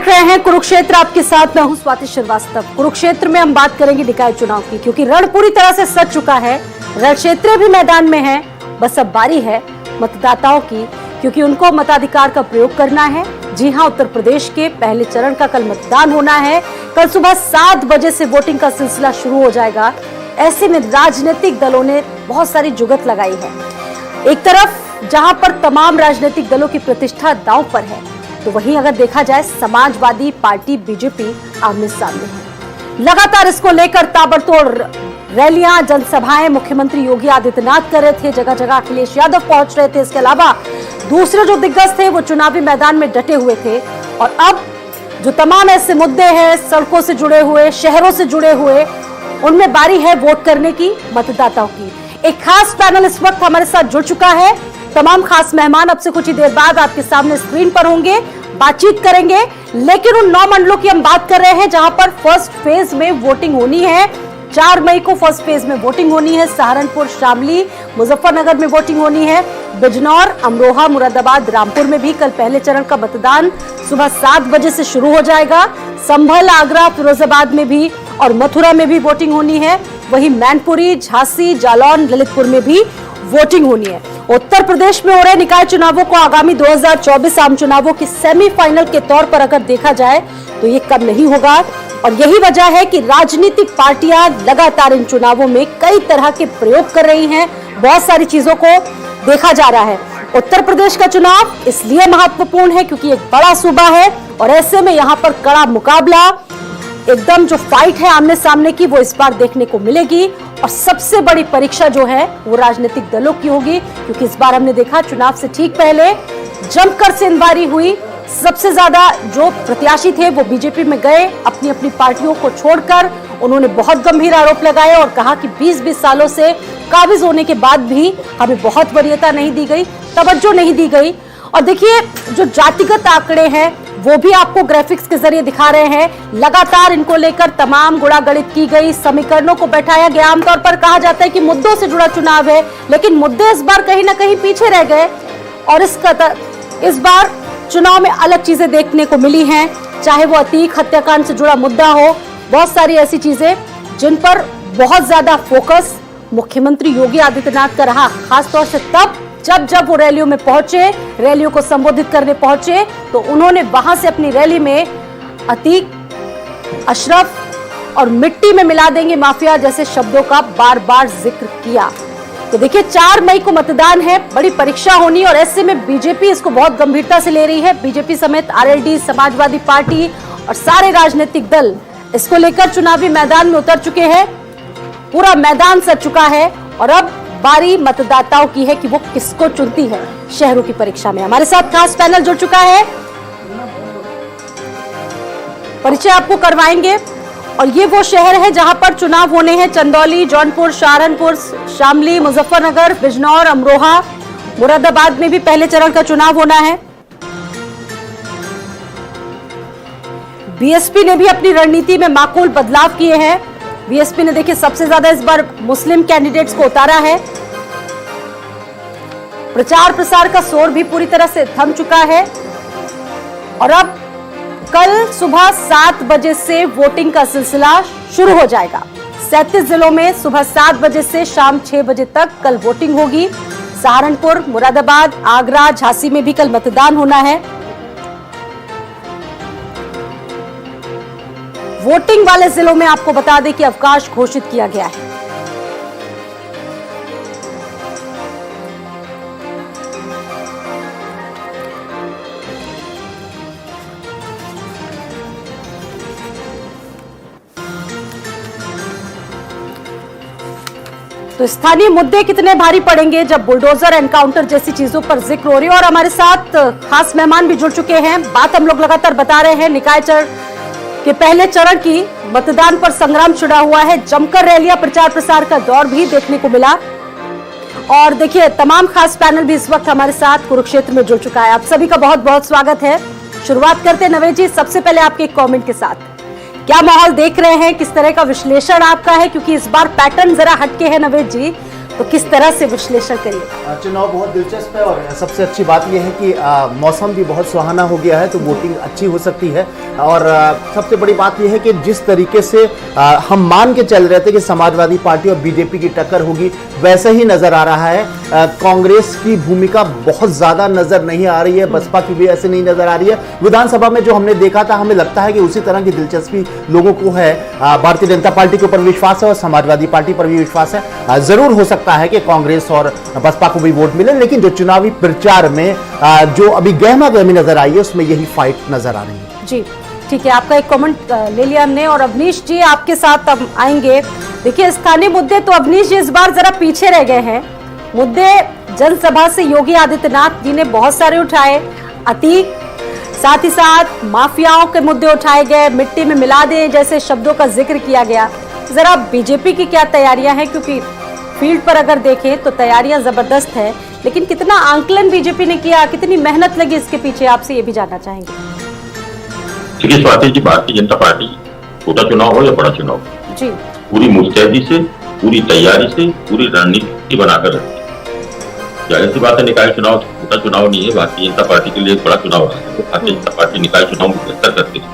देख रहे हैं कुरुक्षेत्र, आपके साथ मैं हूं स्वाति श्रीवास्तव। कुरुक्षेत्र में हम बात करेंगे निकाय चुनाव की, क्योंकि रण पूरी तरह से सज चुका है। रण क्षेत्र भी मैदान में है, बस अब बारी है मतदाताओं की, क्योंकि उनको मताधिकार का प्रयोग करना है। जी हां, उत्तर प्रदेश के पहले चरण का कल मतदान होना है। कल सुबह 7 बजे से वोटिंग का सिलसिला शुरू हो जाएगा। ऐसे में राजनीतिक दलों ने बहुत सारी जुगत लगाई है। एक तरफ जहां पर तमाम राजनीतिक दलों की प्रतिष्ठा दांव पर है, तो वहीं अगर देखा जाए समाजवादी पार्टी बीजेपी आमने सामने है। लगातार इसको लेकर ताबड़तोड़ रैलियां, जनसभाएं मुख्यमंत्री योगी आदित्यनाथ कर रहे थे। जगह जगह अखिलेश यादव पहुंच रहे थे। इसके अलावा दूसरे जो दिग्गज थे वो चुनावी मैदान में डटे हुए थे। और अब जो तमाम ऐसे मुद्दे हैं, सड़कों से जुड़े हुए, शहरों से जुड़े हुए, उनमें बारी है वोट करने की, मतदाताओं की। एक खास पैनल इस वक्त हमारे साथ जुड़ चुका है। तमाम खास मेहमान अब से कुछ ही देर बाद आपके सामने स्क्रीन पर होंगे, बातचीत करेंगे। लेकिन उन 9 मंडलों की हम बात कर रहे हैं जहां पर फर्स्ट फेज में वोटिंग होनी है। 4 मई को फर्स्ट फेज में वोटिंग होनी है। सहारनपुर, शामली, मुजफ्फरनगर में वोटिंग होनी है। बिजनौर, अमरोहा, मुरादाबाद, रामपुर में भी कल पहले चरण का मतदान सुबह 7 बजे से शुरू हो जाएगा। संभल, आगरा, फिरोजाबाद में भी और मथुरा में भी वोटिंग होनी है। वहीं मैनपुरी, झांसी, जालौन, ललितपुर में भी वोटिंग होनी है। उत्तर प्रदेश में हो रहे निकाय चुनावों को आगामी 2024 आम चुनावों की सेमीफाइनल के तौर पर अगर देखा जाए तो ये कम नहीं होगा। और यही वजह है कि राजनीतिक पार्टियां लगातार इन चुनावों में कई तरह के प्रयोग कर रही हैं। बहुत सारी चीजों को देखा जा रहा है। उत्तर प्रदेश का चुनाव इसलिए महत्वपूर्ण है क्योंकि एक बड़ा सूबा है और ऐसे में यहाँ पर कड़ा मुकाबला, एकदम जो फाइट है आमने सामने की, वो इस बार देखने को मिलेगी। और सबसे बड़ी परीक्षा जो है वो राजनीतिक दलों की होगी, क्योंकि इस बार हमने देखा चुनाव से ठीक पहले जमकर सेंधमारी हुई। सबसे ज्यादा जो प्रत्याशी थे वो बीजेपी में गए, अपनी अपनी पार्टियों को छोड़कर। उन्होंने बहुत गंभीर आरोप लगाए और कहा कि 20-20 सालों से काबिज होने के बाद भी हमें बहुत वरीयता नहीं दी गई, तवज्जो नहीं दी गई। और देखिए, जो जातिगत आंकड़े हैं वो भी आपको ग्राफिक्स के जरिए दिखा रहे हैं। लगातार इनको लेकर तमाम गुणागणित की गई, समीकरणों को बैठाया गया। आमतौर पर कहा जाता है कि मुद्दों से जुड़ा चुनाव है, लेकिन मुद्दे इस बार कहीं ना कहीं पीछे रह गए। और इस बार चुनाव में अलग चीजें देखने को मिली हैं, चाहे वो अतीक हत्याकांड से जुड़ा मुद्दा हो। बहुत सारी ऐसी चीजें जिन पर बहुत ज्यादा फोकस मुख्यमंत्री योगी आदित्यनाथ का रहा, खासतौर से तब जब वो रैलियों में पहुंचे, रैलियों को संबोधित करने पहुंचे, तो उन्होंने वहां से अपनी रैली में अतीक, अशरफ और मिट्टी में मिला देंगे माफिया जैसे शब्दों का बार बार जिक्र किया। तो देखिए, 4 मई को मतदान है, बड़ी परीक्षा होनी। और ऐसे में बीजेपी इसको बहुत गंभीरता से ले रही है। बीजेपी समेत आरएलडी, समाजवादी पार्टी और सारे राजनीतिक दल इसको लेकर चुनावी मैदान में उतर चुके हैं। पूरा मैदान सज चुका है और अब बारी मतदाताओं की है कि वो किसको चुनती है शहरों की परीक्षा में। हमारे साथ खास पैनल जुड़ चुका है, परिचय आपको करवाएंगे। और ये वो शहर है जहां पर चुनाव होने हैं। चंदौली, जौनपुर, सहारनपुर, शामली, मुजफ्फरनगर, बिजनौर, अमरोहा, मुरादाबाद में भी पहले चरण का चुनाव होना है। बीएसपी ने भी अपनी रणनीति में माकूल बदलाव किए हैं। बीएसपी ने देखिए सबसे ज्यादा इस बार मुस्लिम कैंडिडेट्स को उतारा है। प्रचार प्रसार का शोर भी पूरी तरह से थम चुका है। और अब कल सुबह 7 बजे से वोटिंग का सिलसिला शुरू हो जाएगा। 37 जिलों में सुबह 7 बजे से शाम 6 बजे तक कल वोटिंग होगी। सहारनपुर, मुरादाबाद, आगरा, झांसी में भी कल मतदान होना है। वोटिंग वाले जिलों में आपको बता दें कि अवकाश घोषित किया गया है। तो स्थानीय मुद्दे कितने भारी पड़ेंगे जब बुलडोजर एनकाउंटर जैसी चीजों पर जिक्र हो रही है। और हमारे साथ खास मेहमान भी जुड़ चुके हैं। बात हम लोग लगातार बता रहे हैं निकाय चरण के पहले चरण की। मतदान पर संग्राम छिड़ा हुआ है। जमकर रैलियां, प्रचार प्रसार का दौर भी देखने को मिला। और देखिए, तमाम खास पैनल भी इस वक्त हमारे साथ कुरुक्षेत्र में जुड़ चुका है। आप सभी का बहुत बहुत स्वागत है। शुरुआत करते हैं नवेद जी, सबसे पहले आपके एक कमेंट के साथ। क्या माहौल देख रहे हैं, किस तरह का विश्लेषण आपका है? क्योंकि इस बार पैटर्न जरा हटके है नवेद जी। तो किस तरह से विश्लेषण करिए? चुनाव बहुत दिलचस्प है और सबसे अच्छी बात यह है कि मौसम भी बहुत सुहाना हो गया है, तो वोटिंग अच्छी हो सकती है। और सबसे बड़ी बात यह है कि जिस तरीके से हम मान के चल रहे थे कि समाजवादी पार्टी और बीजेपी की टक्कर होगी, वैसा ही नजर आ रहा है। कांग्रेस की भूमिका बहुत ज्यादा नजर नहीं आ रही है, बसपा की भी ऐसे नहीं नजर आ रही है। विधानसभा में जो हमने देखा था, हमें लगता है कि उसी तरह की दिलचस्पी लोगों को है। भारतीय जनता पार्टी के ऊपर विश्वास है और समाजवादी पार्टी पर भी विश्वास है। जरूर हो सकता है कि कांग्रेस और बसपा को भी वोट मिले, लेकिन जो चुनावी प्रचार में जो अभी गहमा गहमी नजर आई है, उसमें यही फाइट नजर आ रही है। जी ठीक है, आपका एक कमेंट ले लिया हमने। और अवनीश जी आपके साथ अब आएंगे। देखिए, स्थानीय मुद्दे तो अवनीश जी इस बार जरा पीछे रह गए हैं। मुद्दे जनसभा से योगी आदित्यनाथ जी ने बहुत सारे उठाए, अतीक, साथ ही साथ माफियाओं के मुद्दे उठाए गए, मिट्टी में मिला दें जैसे शब्दों का जिक्र किया गया। जरा बीजेपी की क्या तैयारियां हैं, क्योंकि फील्ड पर अगर देखें तो तैयारियां जबरदस्त है, लेकिन कितना आंकलन बीजेपी ने किया, कितनी मेहनत लगी इसके पीछे, आपसे ये भी जानना चाहेंगे। देखिए स्वाति जी, भारतीय जनता पार्टी छोटा चुनाव हो या बड़ा चुनाव जी, पूरी मुस्तैदी से, पूरी तैयारी से, पूरी रणनीति बनाकर रखती है। जाहिर सी बात है, निकाय चुनाव छोटा चुनाव नहीं है, भारतीय जनता पार्टी के लिए एक बड़ा चुनाव रहा है। भारतीय जनता पार्टी निकाय चुनाव में बेहतर करती है।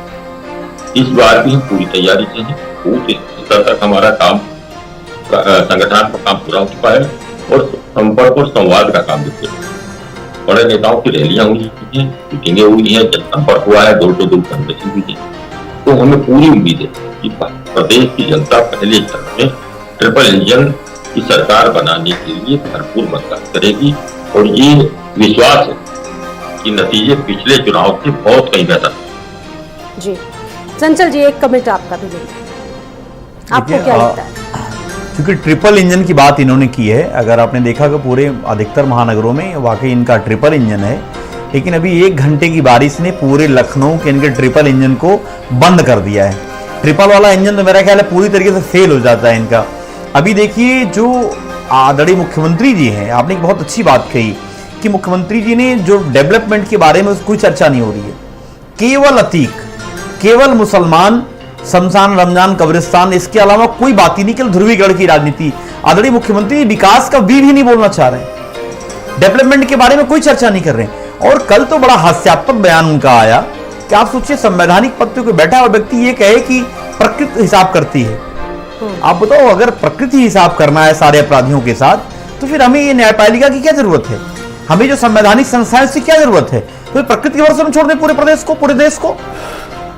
इस बार भी हम पूरी तैयारी से हैं। पूरी स्तर तक हमारा काम, संगठन का काम पूरा हो चुका है और संपर्क और संवाद का काम भी पूरा। बड़े नेताओं की रैलियां हुई हैं, मीटिंगें हुई हैं, जनसंपर्क हुआ है, डोर टू डोर कन्वेंशन हुई है। तो हमें पूरी उम्मीद है कि प्रदेश की जनता पहले चरण में ट्रिपल इंजन की सरकार बनाने के लिए भरपूर मतदान करेगी और ये विश्वास है कि नतीजे पिछले चुनाव से बहुत कहीं बेहतर। जी चंचल जी, एक कमेंट आपका भी देंगे, आपको क्या लगता है? क्योंकि ट्रिपल इंजन की बात इन्होंने की है, अगर आपने देखा कि पूरे अधिकतर महानगरों में वाकई इनका ट्रिपल इंजन है, लेकिन अभी 1 घंटे की बारिश ने पूरे लखनऊ के इनके ट्रिपल इंजन को बंद कर दिया है। ट्रिपल वाला इंजन तो मेरा ख्याल है पूरी तरीके से फेल हो जाता है इनका। अभी देखिए, जो आदरणीय मुख्यमंत्री जी हैं, आपने एक बहुत अच्छी बात कही कि मुख्यमंत्री जी ने जो डेवलपमेंट के बारे में कोई चर्चा नहीं हो रही है, केवल अतीक, केवल मुसलमान, शमशान, रमजान, कब्रिस्तान, इसके अलावा कोई बात ही नहीं, केवल ध्रुवीकरण की राजनीति। आदरणीय मुख्यमंत्री विकास का भी नहीं बोलना चाह रहे हैं, डेवलपमेंट के बारे में कोई चर्चा नहीं कर रहे हैं। और कल तो बड़ा हास्यास्पद बयान उनका आया कि आप सोचिए, संवैधानिक पद पे कोई बैठा हुआ व्यक्ति ये कहे कि प्रकृति हिसाब करती है। आप बताओ, अगर प्रकृति हिसाब करना है सारे अपराधियों के साथ, तो फिर हमें ये न्यायपालिका की क्या जरूरत है? हमें जो संवैधानिक संस्थाएं उसकी क्या जरूरत है? तो प्रकृति के भरोसे में छोड़ दें पूरे प्रदेश को, पूरे देश को।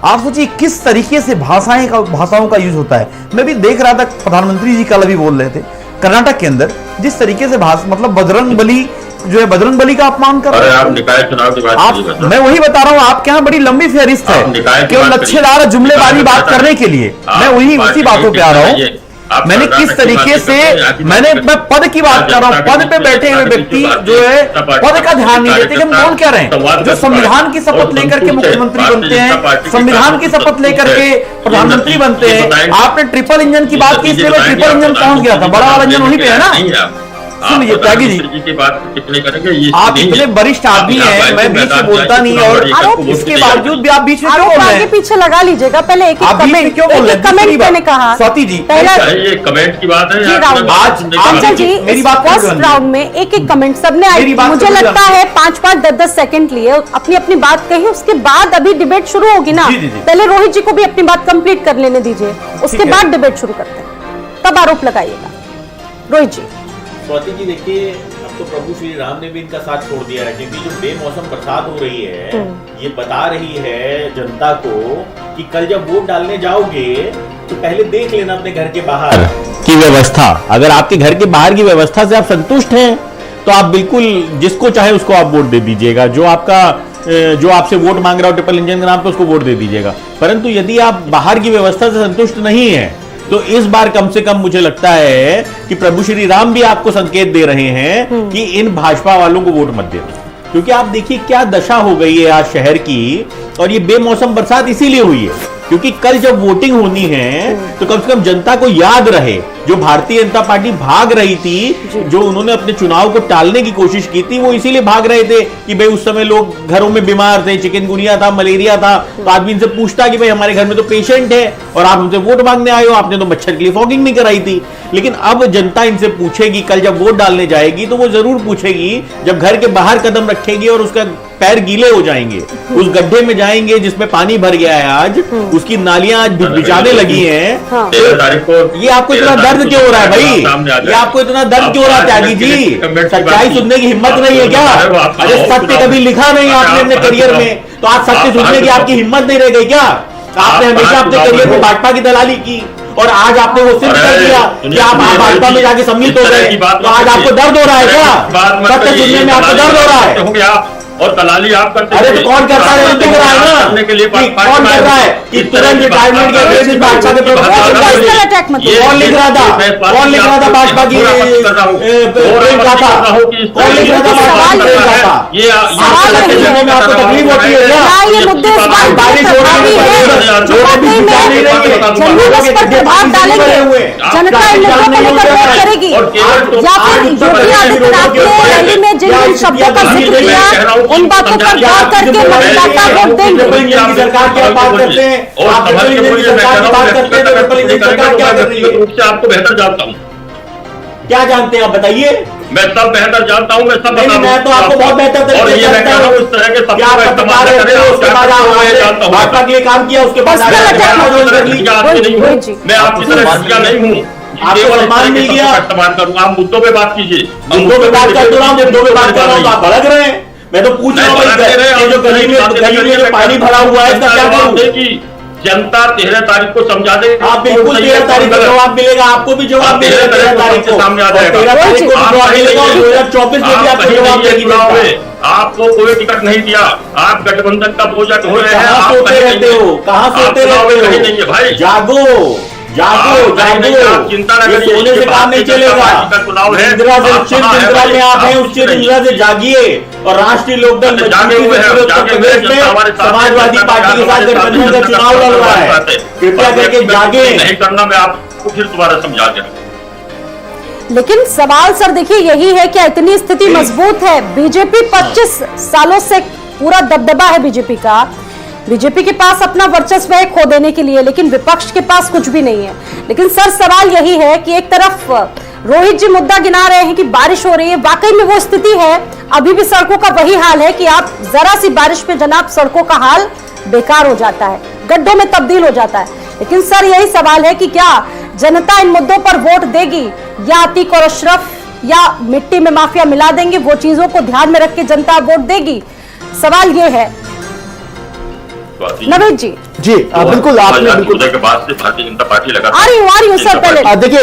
आप सोचिए किस तरीके से भाषाओं का यूज होता है। मैं भी देख रहा था, प्रधानमंत्री जी कल अभी बोल रहे थे कर्नाटक के अंदर, जिस तरीके से मतलब बजरंग बली जो है, बजरंग बली का अपमान कर रहे हैं। आप निकाय चुनाव की बात, मैं वही बता रहा हूँ, आपके यहाँ बड़ी लंबी फेहरिस्त है केवल लच्छेदार जुमलेबाजी बात करने के लिए। मैं वही उसी बातों पे आ रहा हूँ। मैंने किस तरीके से मैं पद की बात कर रहा हूँ, पद पे बैठे हुए व्यक्ति जो है पद का ध्यान नहीं देते कि हम बोल क्या रहे हैं। जो संविधान की शपथ लेकर के मुख्यमंत्री बनते हैं, संविधान की शपथ लेकर के प्रधानमंत्री बनते हैं। आपने ट्रिपल इंजन की बात की, इसलिए ट्रिपल इंजन पहुंच गया था, बड़ा वाला इंजन वहीं पे है ना। सुनिए त्यागी जी, आप इतने वरिष्ठ आदमी हैं, मैं बीच में बोलता नहीं, और इसके बावजूद भी आप बीच में क्यों बोल रहे हैं? पीछे लगा लीजिएगा, पहले एक कमेंट क्यों बोल रहे हैं? कमेंट मैंने कहा स्वाति जी, पहला ये कमेंट की बात है। आज जी मेरी बात फर्स्ट राउंड में एक कमेंट सबने आई, मुझे लगता है 5-5, 10-10 सेकंड लिए अपनी अपनी बात कही, उसके बाद अभी डिबेट शुरू होगी ना। पहले रोहित जी को भी अपनी बात कंप्लीट कर लेने दीजिए, उसके बाद डिबेट शुरू करते हैं, तब आरोप लगाइएगा। रोहित जी। स्वाति जी, देखिए, अब तो प्रभु श्री राम ने भी इनका साथ छोड़ दिया है, क्योंकि जो बेमौसम बरसात हो रही है, ये बता रही है जनता को कि कल जब वोट डालने जाओगे तो पहले देख लेना अपने घर के बाहर की व्यवस्था। अगर आपके घर के बाहर की व्यवस्था से आप संतुष्ट हैं तो आप बिल्कुल जिसको चाहे उसको आप वोट दे दीजिएगा, जो आपसे वोट मांग रहा हो ट्रिपल इंजन के नाम पे उसको वोट दे दीजिएगा। परंतु यदि आप बाहर की व्यवस्था से संतुष्ट नहीं है तो इस बार कम से कम मुझे लगता है कि प्रभु श्री राम भी आपको संकेत दे रहे हैं कि इन भाजपा वालों को वोट मत देना, क्योंकि आप देखिए क्या दशा हो गई है आज शहर की। और ये बेमौसम बरसात इसीलिए हुई है क्योंकि कल जब वोटिंग होनी है तो कम से कम जनता को याद रहे जो भारतीय जनता पार्टी भाग रही थी, जो उन्होंने अपने चुनाव को टालने की कोशिश की थी, वो इसीलिए भाग रहे थे कि भाई उस समय लोग घरों में बीमार थे, चिकनगुनिया था, मलेरिया था, तो आदमी इनसे पूछता कि भाई हमारे घर में तो पेशेंट है और आप हमसे वोट मांगने आए हो, आपने तो मच्छर के लिए फॉगिंग नहीं कराई थी। लेकिन अब जनता इनसे पूछेगी, कल जब वोट डालने जाएगी तो वो जरूर पूछेगी, जब घर के बाहर कदम रखेगी और उसका पैर गीले हो जाएंगे, उस गड्ढे में जाएंगे जिसमें पानी भर गया है आज, उसकी नालियां आज बिछाने लगी हैं, हाँ। ये आपको इतना दर्द क्यों हो रहा है भाई? ये आपको इतना दर्द क्यों हो रहा है त्यागी जी? सच्चाई सुनने की हिम्मत नहीं है क्या? अरे सत्य कभी लिखा नहीं आपने अपने करियर में, तो आज सत्य सुनने की आपकी हिम्मत नहीं रह गई क्या? आपने हमेशा अपने करियर में भाजपा की दलाली की और आज आपने वो सिद्ध कर दिया कि आप भाजपा में जाके सम्मिलित हो गए, तो आज आपको दर्द हो रहा है क्या? सत्य सुनने में आपको दर्द हो रहा है? और दलाली आप करते अरे तो कौन करता है? दिख रहा है ना के लिए कि कौन कर रहा है कि तुरंत रिटायरमेंट के बेसिस भाजपा के पर्सनल अटैक मत करो। कौन लिख रहा था? कौन लिख रहा था भाजपा की प्रेम गाथा? कौन लिख रहा था भाजपा की प्रेम गाथा? ये सुनने में आपको तकलीफ होती है क्या? क्या ये मुद्दे इस बात बारिश हो रही है, जर्नलिस्ट पर प्रभाव डालेंगे, जनता इन मुद्दों को लेकर वोट करेगी, या फिर योगी आदित्यनाथ ने रैली में जिन शब्दों का जिक्र किया उन बातों पर गौर करके मतदाता वोट देंगे। सरकार क्या बात करते हैं, आप सरकार की बात करते हैं, तो सरकार क्या कर रही है? रूप से आपको बेहतर जानता हूँ। क्या जानते हैं आप बताइए? मैं सब बेहतर जानता हूँ, मैं सब नहीं, मैं तो आपको बहुत बेहतर तरीके और से ये मैं जानता कह रहा हूँ, हूँ। इस तरह के क्या आप शब्दों का बता रहे थे, उसके बाद आप जानता हूँ। भाजपा के लिए काम किया, उसके बाद पर्सनल अटैक मत आंदोलन कर ली। मैं आपकी तरह घटिया नहीं हूँ, आपको सम्मान मिल गया। इस्तेमाल करूँ, आप मुद्दों पे बात कीजिए। मुद्दों पे बात कर रहा हूँ, मुद्दों पे बात कर रहा हूँ, आप भड़क रहे हैं। मैं तो पूछ रहा हूँ, ये जो गली में जो पानी भरा हुआ है, इसका क्या करूँ? जनता 13 तारीख को समझा देगी। आप बिल्कुल 13 तारीख को जवाब मिलेगा, आपको भी जवाब मिलेगा 13 तारीख को, सामने आ जाएगा। 13 तारीख को जवाब मिलेगा और 2024 में भी आपको जवाब देगी जनता। आपको कोई टिकट नहीं दिया, आप गठबंधन का प्रोजेक्ट हो रहे हैं। कहाँ सोते रहते हो? कहाँ सोते रहते हो? भाई जागो जागो जागो, चिंता न ये करिए, सोने से काम नहीं चलेगा। निद्रा से चिर निद्रा में आप हैं, उस चिर निद्रा से जागिए और राष्ट्रीय लोकदल जागे हुए हैं, जागे हुए हैं, समाजवादी पार्टी के साथ गठबंधन का चुनाव लड़ रहा है। कृपया करके जागे। नहीं करना, मैं आपको फिर दोबारा समझा दूं। लेकिन सवाल सर देखिए यही है कि इतनी स्थिति मजबूत है, बीजेपी 25 सालों से पूरा दबदबा है बीजेपी का, बीजेपी के पास अपना वर्चस्व है खो देने के लिए, लेकिन विपक्ष के पास कुछ भी नहीं है। लेकिन सर सवाल यही है कि एक तरफ रोहित जी मुद्दा गिना रहे हैं कि बारिश हो रही है, वाकई में वो स्थिति है, अभी भी सड़कों का वही हाल है कि आप जरा सी बारिश पे जनाब सड़कों का हाल बेकार हो जाता है, गड्ढों में तब्दील हो जाता है। लेकिन सर यही सवाल है कि क्या जनता इन मुद्दों पर वोट देगी या अतीक और अशरफ या मिट्टी में माफिया मिला देंगे, वो चीजों को ध्यान में रख के जनता वोट देगी? सवाल ये है नवेद जी। जी बिल्कुल, आपने बिल्कुल के बाद से भारतीय जनता पार्टी लगा आ रही हूँ सर पहले। देखिए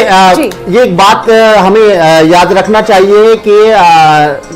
ये एक बात हमें याद रखना चाहिए कि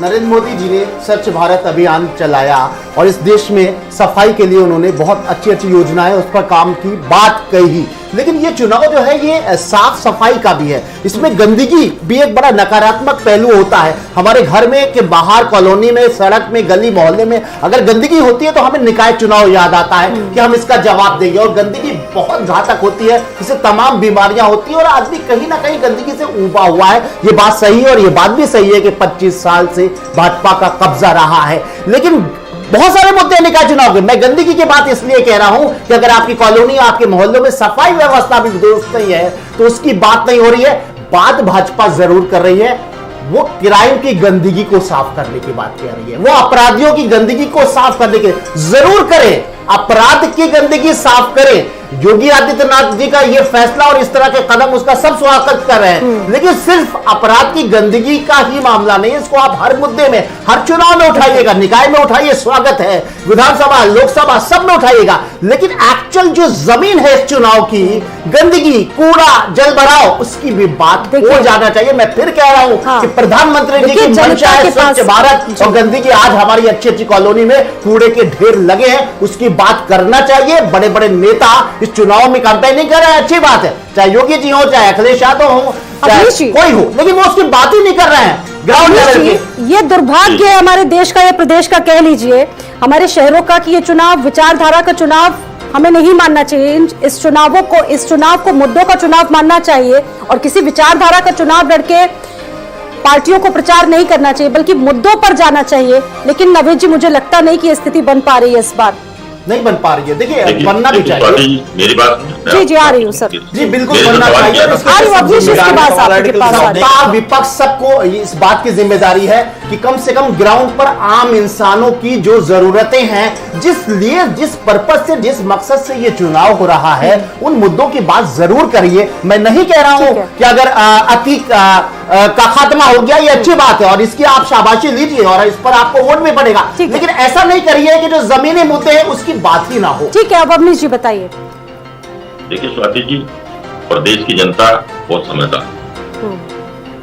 नरेंद्र मोदी जी ने स्वच्छ भारत अभियान चलाया और इस देश में सफाई के लिए उन्होंने बहुत अच्छी अच्छी योजनाएं उस पर काम की बात कही। लेकिन ये चुनाव जो है ये साफ सफाई का भी है, इसमें गंदगी भी एक बड़ा नकारात्मक पहलू होता है। हमारे घर में के बाहर, कॉलोनी में, सड़क में, गली मोहल्ले में अगर गंदगी होती है तो हमें निकाय चुनाव याद आता है कि हम इसका जवाब देंगे। और गंदगी बहुत घातक होती है, इससे तमाम बीमारियां होती है और आदमी कहीं ना कहीं गंदगी से ऊबा हुआ है। ये बात सही है और ये बात भी सही है कि 25 साल से भाजपा का कब्जा रहा है। लेकिन बहुत सारे मुद्दे निकाय चुनाव के, मैं गंदगी की बात इसलिए कह रहा हूं कि अगर आपकी कॉलोनी, आपके मोहल्लों में सफाई व्यवस्था भी दुरुस्त नहीं है तो उसकी बात नहीं हो रही है। बात भाजपा जरूर कर रही है, वो क्राइम की गंदगी को साफ करने की बात कह रही है, वो अपराधियों की गंदगी को साफ करने के जरूर करें, अपराध की गंदगी साफ करें। योगी आदित्यनाथ जी का यह फैसला और इस तरह के कदम उसका सब स्वागत कर रहे हैं, लेकिन सिर्फ अपराध की गंदगी का ही मामला नहीं, इसको आप हर मुद्दे में, हर चुनाव में उठाइएगा, निकाय में उठाइए, स्वागत है, विधानसभा, लोकसभा सब में उठाइएगा। लेकिन एक्चुअल जो जमीन है इस चुनाव की, गंदगी, कूड़ा, जल भराव, उसकी भी बात हो जाना चाहिए। मैं फिर कह रहा हूं कि प्रधानमंत्री जी की मंशा है स्वच्छ भारत और गंदगी। आज हमारी अच्छी अच्छी कॉलोनी में कूड़े के ढेर लगे हैं, उसकी बात करना चाहिए। बड़े बड़े नेता इस चुनाव में कैंपेनिंग कर रहे हैं, अच्छी बात है, चाहे योगी जी हो, चाहे अखिलेश यादव हो, चाहे कोई हो, लेकिन वो उसकी बात ही नहीं कर रहे हैं ग्राउंड लेवल पे। ये दुर्भाग्य है हमारे देश का या प्रदेश का कह लीजिए, हमारे शहरों का, कि ये चुनाव विचारधारा का चुनाव हमें नहीं मानना चाहिए इस चुनाव को मुद्दों का चुनाव मानना चाहिए और किसी विचारधारा का चुनाव लड़के पार्टियों को प्रचार नहीं करना चाहिए, बल्कि मुद्दों पर जाना चाहिए। लेकिन नवेद जी, मुझे लगता नहीं कि ये स्थिति बन पा रही है इस बार। नहीं बन पा रही है। देखिए बनना भी चाहिए। मेरी बात जी आ रही हूँ सर। जी बिल्कुल बनना चाहिए। सरकार विपक्ष सबको इस बात की जिम्मेदारी है कि कम से कम ग्राउंड पर आम इंसानों की जो जरूरतें हैं, जिस पर्पस से, जिस मकसद से ये चुनाव हो रहा है, उन मुद्दों की बात जरूर करिए। मैं नहीं कह रहा हूं कि अगर अतीक का खात्मा हो गया ये अच्छी बात है और इसकी आप शाबाशी लीजिए और इस पर आपको वोट भी पड़ेगा, लेकिन ऐसा नहीं करिए कि जो जमीनी मुद्दे हैं उसकी बात ही ना हो। ठीक है, अब अवनीश जी बताइए। देखिए स्वाति जी, प्रदेश की जनता बहुत समझदार है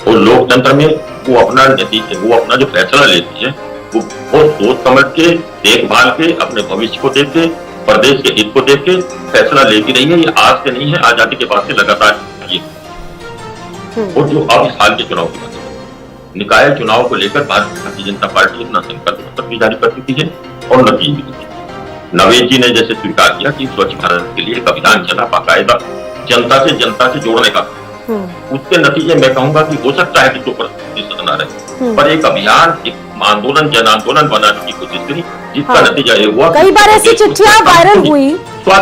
और लोकतंत्र में वो अपना नतीजे, वो अपना जो फैसला लेती है वो बहुत सोच समझ के, देखभाल के, अपने भविष्य को देख के, प्रदेश के हित को देख के फैसला लेती रही है। ये आज से नहीं है, आजादी के बाद से लगातार ये। और जो अब इस हाल के चुनाव की बात है, निकाय चुनाव को लेकर भारतीय जनता पार्टी अपना संकल्प पत्र भी जारी कर चुकी है और नतीजे भी दिए। नवेद जी ने जैसे स्वीकार किया कि स्वच्छ भारत के लिए एक अभियान चला, बाकायदा जनता से जोड़ने का। उसके नतीजे मैं कहूंगा कि हो सकता है कि 2% न रहे, पर एक अभियान, एक आंदोलन, जन आंदोलन बनाने की कोशिश करी, जिसका नतीजा ये हुआ। कई बार ऐसी चिट्ठियां वायरल हुई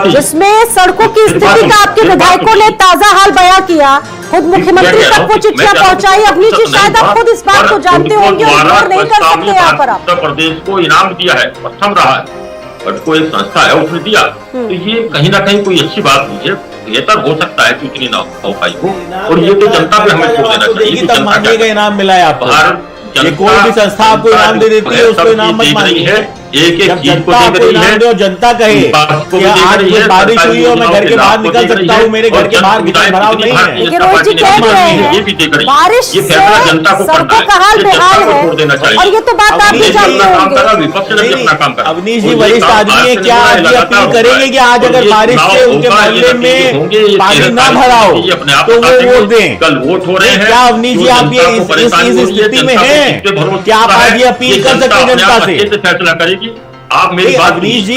जिसमें सड़कों की स्थिति का आपके विधायकों ने ताजा हाल बयां किया, खुद मुख्यमंत्री तक को चिट्ठियां पहुंचाई। अवनीश जी, शायद आप खुद इस बात को जानते होंगे और इग्नोर नहीं कर सकते यहाँ पर आप। उत्तर प्रदेश को इनाम दिया है, प्रथम रहा है, और कोई संस्था है उसने दिया, तो ये कहीं ना कहीं कोई अच्छी बात नहीं है। बेहतर हो सकता है कि उतनी ना हो पाई हो, और ये तो जनता पे हमें छोड़ देना चाहिए। तब मांगेगा इनाम मिला है आपको। ये कोई भी संस्था आपको इनाम दे देती है, उसको इनाम मत मांगिए। एक एक चीज को देख रही है और जनता कहे कि आज कोई बारिश हुई और मैं घर के बाहर निकल सकता हूँ, मेरे घर के बाहर कितना भराव नहीं है। ये रोज जी कह रहे हैं बारिश से सड़कों का हाल बेहाल है, और ये तो बात आप भी जानते होंगे। अवनीश जी वरिष्ठ आदमी है, क्या आप ये अपील करेंगे कि आज अगर बारिश से उनके मोहल्ले में पानी ना भरा हो तो वो वोट दें? कल वोट हो रहे हैं। क्या अवनीश जी आप ये इस स्थिति में हैं? क्या आप आज ये अपील कर सकते हैं जनता से? फैसला करेगी आप मेरी बात। अवनीश जी,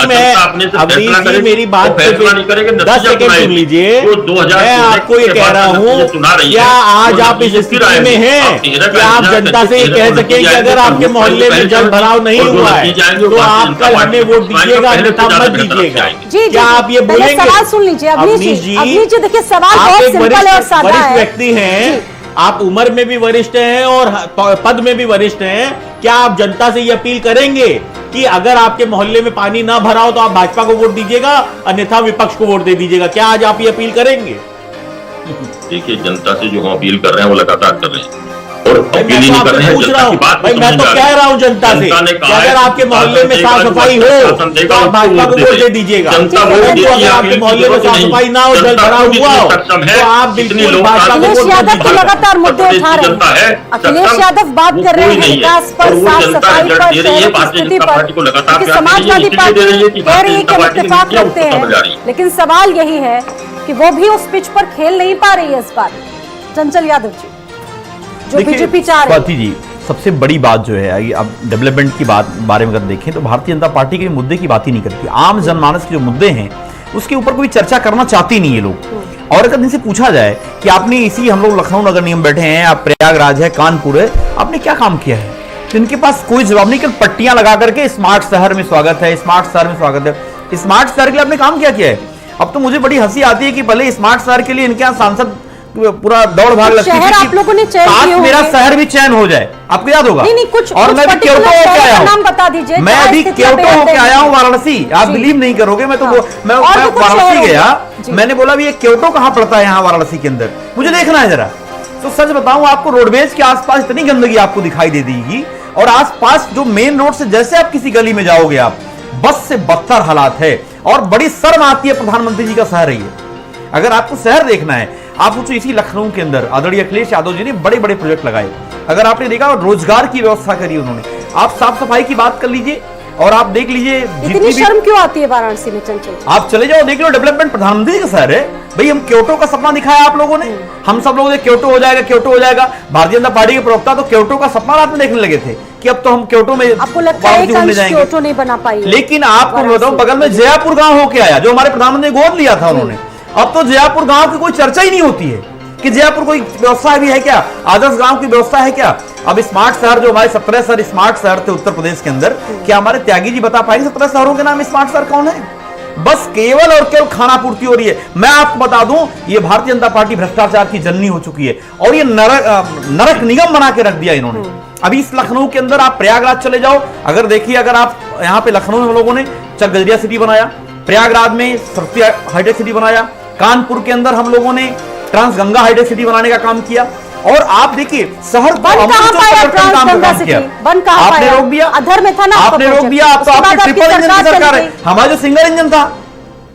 मेरी बात पे 10 सेकंड सुन लीजिए। मैं आपको ये कह रहा हूँ, क्या आज आप इस स्थिति में हैं कि आप जनता से ये कह सकें कि अगर आपके मोहल्ले में जल भराव नहीं हुआ है तो आप कल हमें वोट दीजिएगा, अन्यथा मत दीजिएगा? क्या आप ये बोलेंगे? सवाल सुन लीजिए अवनीश जी, देखिए सवाल बहुत सिंपल है और सादा है। वरिष्ठ व्यक्ति हैं, आप उम्र में भी वरिष्ठ हैं और पद में भी वरिष्ठ हैं। क्या आप जनता से ये अपील करेंगे कि अगर आपके मोहल्ले में पानी ना भरा हो तो आप भाजपा को वोट दीजिएगा, अन्यथा विपक्ष को वोट दे दीजिएगा? क्या आज आप ये अपील करेंगे? देखिए, जनता से जो हम अपील कर रहे हैं वो लगातार कर रहे हैं और अपील नहीं कर रहे हैं। पूछ रहा हूँ भाई, मैं तो कह रहा हूँ जनता से कि अगर आपके मोहल्ले में साफ सफाई हो तो आप भाजपा को वोट दे दीजिएगा। अगर आपके मोहल्ले में साफ सफाई ना हो, जल भराव हुआ हो, तो आप बिल्कुल भाजपा को वोट दे दीजिएगा। लगातार मुद्दे उठा रहे हैं। अखिलेश यादव बात कर रहे हैं विकास पर, साफ सफाई पर, शहरों की स्थिति पर। समाजवादी पार्टी कह रही है कि हम इत्तेफाक रखते हैं, लेकिन सवाल यही है कि वो भी उस पिच पर खेल नहीं पा रही है इस बार। चंचल यादव जी, जो बीजेपी चाह रही है। जी, सबसे बड़ी बात जो है, अब डेवलपमेंट की बारे में अगर देखें तो भारतीय जनता पार्टी के मुद्दे की बात ही नहीं करती। आम जनमानस के जो मुद्दे हैं उसके ऊपर कोई चर्चा करना चाहती नहीं है लोग। और अगर इनसे पूछा जाए कि आपने इसी, हम लोग लखनऊ नगर निगम बैठे हैं, आप प्रयागराज है, कानपुर है, आपने क्या काम किया है, तो इनके पास कोई जवाब नहीं। केवल पट्टियां लगा करके स्मार्ट शहर में स्वागत है, स्मार्ट शहर में स्वागत है। स्मार्ट शहर के लिए आपने काम क्या किया है? अब तो मुझे बड़ी हंसी आती है कि भले स्मार्ट शहर के लिए इनके यहाँ सांसद पूरा दौड़ भाग लगती है, आप लोगों ने चयन किए मेरा शहर भी चयन हो जाए, आपको याद होगा। नहीं, कुछ और मैं भी क्योटो होके आया हूँ, नाम बता दीजिए। मैं अभी क्योटो होके आया हूँ वाराणसी, आप बिलीव नहीं करोगे। मैं तो मैं वाराणसी गया, मैंने बोला भी ये क्योटो कहाँ पड़ता है यहाँ वाराणसी के अंदर, मुझे देखना है जरा। तो सच बताऊं आपको, रोडवेज के आसपास इतनी गंदगी आपको दिखाई दे देगी, और आसपास जो मेन रोड से जैसे आप किसी गली में जाओगे आप, बस से बदतर हालात है। और बड़ी शर्म आती है, प्रधानमंत्री जी का शहर है ये। अगर आपको शहर देखना है, आप सोचो इसी लखनऊ के अंदर आदरणीय अखिलेश यादव जी ने बड़े बड़े प्रोजेक्ट लगाए। अगर आपने देखा, रोजगार की व्यवस्था करी उन्होंने। आप साफ सफाई की बात कर लीजिए और आप देख लीजिए, इतनी शर्म क्यों आती है वाराणसी में? चंचल, आप चले जाओ, देख लो, डेवलपमेंट प्रधानमंत्री का शहर है भाई। हम क्योटो का सपना दिखाया आप लोगों ने, हम सब लोगों ने क्योटो हो जाएगा, क्योटो हो जाएगा। भारतीय जनता पार्टी के प्रवक्ता तो क्योटो का सपना रात में देखने लगे थे कि अब तो हम क्योटो में आपको लगता है बावजूद घूमने कि जाएंगे। क्योटो नहीं बना पाई है? लेकिन आपको बताऊं, बगल में जयपुर गांव होके आया, जो हमारे प्रधानमंत्री ने गोद लिया था उन्होंने। अब तो जयपुर गांव की कोई चर्चा ही नहीं होती है कि जयपुर कोई व्यवस्था भी है क्या, आदर्श गांव की व्यवस्था है क्या। अब स्मार्ट शहर, जो हमारे 17 शहर स्मार्ट शहर थे उत्तर प्रदेश के अंदर, क्या हमारे त्यागी जी बता पाएंगे 17 शहरों के नाम स्मार्ट शहर कौन है? बस केवल और केवल खाना पूर्ति हो रही है। मैं आपको बता दूं, ये भारतीय जनता पार्टी भ्रष्टाचार की जननी हो चुकी है और ये नरक निगम बना के रख दिया इन्होंने। अभी इस लखनऊ के अंदर आप प्रयागराज चले जाओ, अगर देखिए, अगर आप यहाँ पे लखनऊ में हम लोगों ने चकगजरिया सिटी बनाया, प्रयागराज में सरस्वती हाईटेक सिटी बनाया, कानपुर के अंदर हम लोगों ने ट्रांसगंगा हाईटेक सिटी बनाने का काम किया। और आप देखिए शहर बन कहां पाया ट्रांसगंगा सिटी? बन कहां आपने पाया? रोक दिया, अधर में था ना, आपने रोक दिया। आप तो उसके बाद आपकी आपकी ट्रिपल इंजन की सरकार सरकार चली है, गई। हमारा जो सिंगल इंजन था,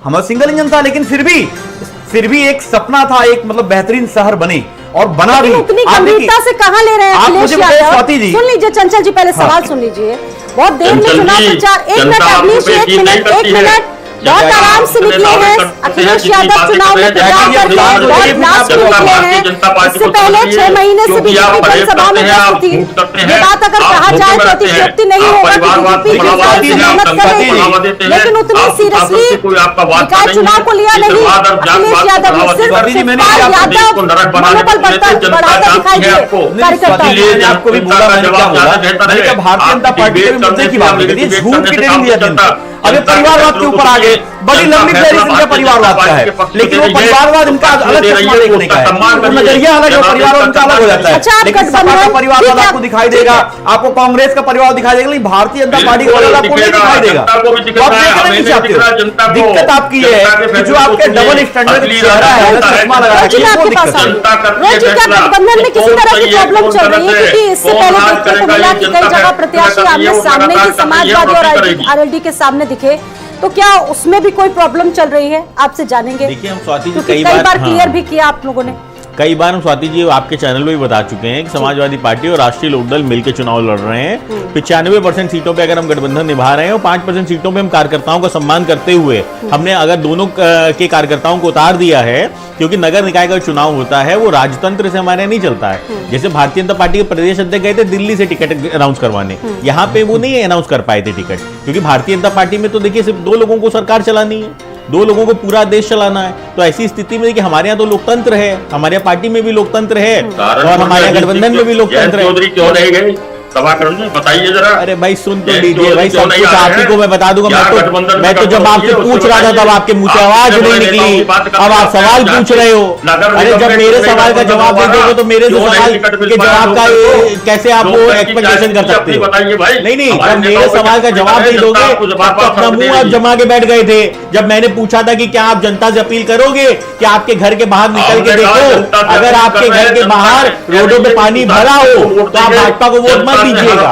हमारा सिंगल इंजन था, लेकिन फिर भी एक सपना था, एक मतलब बेहतरीन शहर बने और बना भी। लेकिन उतनी आप देखिए, गंभीरता से कहां ले रहे हैं आप अखिलेश मुझे बताइए यादव? स्वाति जी। सुन लीजिए चंचल जी, पहले हाँ। सवाल सुन लीजिए। बहुत देर में चंचल चुनाव जी, प्रचार, एक मिनट जनता अखिलेश, आपको एक यकीन नहीं मिनट, करती एक है। मिनट, बहुत जनता आराम से आपको निकले दावे हैं करते हैं, अखिलेश जितनी यादव, बातें चुनाव कर में रहे हैं, प्रचार जनता करके पार्टी बहुत जनता लास्ट में पार्टी निकले हैं। जनता पार्टी इससे को पहले समझिए, 6 महीने से क्योंकि आप बीजेपी परहेज जनसभा में करते हैं, व्यस्त आप थी। झूठ करते ये हैं, बात अगर आप कहा धोखे जाए में तो रहते हैं, अतिशयोक्ति नहीं आप होगा परिवारवाद कि को बीजेपी बढ़ावा जिस देते तरह हैं, से मेहनत कर रही बढ़ावा देते थी, हैं, लेकिन उतनी आप सीरियसली से कोई आपका वास्ता निकाय नहीं चुनाव है। को लिया नहीं इस वाद और अखिलेश जात-पात यादव को ने। बढ़ावा सिर्फ देते हैं। मैंने शिवपाल आपको यादव को नरक बनाने मनोबल के लिए जनता बढ़ाता जानती दिखाई है दिए आपको। कार्यकर्ताओं इसलिए को। आपको भी बोला, मैंने क्या बोला, मैंने कहा भारतीय जनता पार्टी के मुद्दे की बात नहीं करी, झूठ की ट्रेनिंग दिया जनता। अब ये परिवारवाद के ऊपर आ गए, बड़ी लंबी फहरिस्त इनका परिवारवाद का है, लेकिन वो परिवारवाद इनका अलग चश्मा देखने का है, वो नजरिया अलग है, परिवारवाद उनका अलग हो जाता है। अच्छा, आप लेकिन सपा का गठबंधन परिवारवाद ठीक है, आपको दिखाई ठीक देगा, है। आपको कांग्रेस का परिवार दिखाई देगा, लेकिन भारतीय जनता पार्टी का परिवार आपको नहीं दिखाई देगा। जनता को भी दिख तो आप रहा है, देखना हमें नहीं नहीं चाहते दिख रहा हो। जनता को। दिक्कत आपकी है जनता के कि जो आपके फैसले डबल को स्टैंडर्ड असली चेहरा है, राजनीति चश्मा लगा रोजी के, वो आपके पास दिक्कत आ है। जनता करती है रोजी क्या फैसला। गठबंधन में किसी कौन तरह की सही है, प्रॉब्लम कौन चल रही है? गलत है, क्योंकि इससे कौन पहले राज देखने को करेगा, मिला ये कि कई जनता जगह है, प्रत्याशी जनता आमने ये सामने लगातार की करती है, समाजवादी और प्रवृत्ति करेगी। आरएलडी के सामने दिखे, तो क्या उसमें भी कोई प्रॉब्लम चल रही है? आपसे जानेंगे, देखिए, हम स्वाति जी क्योंकि कई कई बार हाँ। क्लियर भी किया आप लोगों ने। कई बार हम स्वाति जी आपके चैनल में भी बता चुके हैं कि समाजवादी पार्टी और राष्ट्रीय लोकदल मिलकर चुनाव लड़ रहे हैं। 95% सीटों पे अगर हम गठबंधन निभा रहे हैं और 5% सीटों पे हम कार्यकर्ताओं का सम्मान करते हुए हमने अगर दोनों के कार्यकर्ताओं को उतार दिया है, क्योंकि नगर निकाय का चुनाव होता है वो राजतंत्र से हमारे यहाँ नहीं चलता है। जैसे भारतीय जनता पार्टी के प्रदेश अध्यक्ष गए थे दिल्ली से टिकट अनाउंस करवाने, यहाँ पे वो नहीं अनाउंस कर पाए थे टिकट, क्योंकि भारतीय जनता पार्टी में तो देखिए सिर्फ 2 लोगों को सरकार चलानी है, 2 लोगों को पूरा देश चलाना है। तो ऐसी स्थिति में देखिए हमारे यहाँ तो लोकतंत्र है, हमारे यहाँ पार्टी में भी लोकतंत्र है और हमारे यहाँ गठबंधन में भी लोकतंत्र है। चौधरी क्यों नहीं गए सभा करने, बताइए जरा। अरे भाई सुन तो जय लीजिए चौधरी भाई, क्यों सब नहीं कुछ आ आप रहे ही को मैं बता दूंगा। क्या मैं गठबंधन तो का जब काम आपसे होती है, पूछ रहा था उसको तब आपके मुंह से बताइए। आवाज आप नहीं जब निकली, नेताओं की बात करते अब आप हैं, सवाल आप पूछ रहे हो। नगर अरे निगम जब में मेरे कितने सवाल का गठबंधन जवाब हुआ दे दोगे तो मेरे से क्यों नहीं सवाल टिकट मिल के पाया जवाब का लोगों को? कैसे आप वो लोकतंत्र की एक्सपेक्टेशन कर सकते अपनी हो? बताइए भाई। नहीं हमारे जब मेरे नेताओं को सवाल का जनता जवाब नहीं जनता दोगे आपको तब बार-बार तो अपना शब्द दे मुंह आप रही है। जमा के बैठ गए थे। जब मैंने पूछा था कि क्या आप जनता से अपील करोगे कि आपके घर के बाहर निकल के हमने कहा देखो, जनता से अगर अपील आपके कर रहे घर हैं, के जनता बाहर से रोडों पे पानी भरा हो तो आप भाजपा को वोट मत दीजिएगा।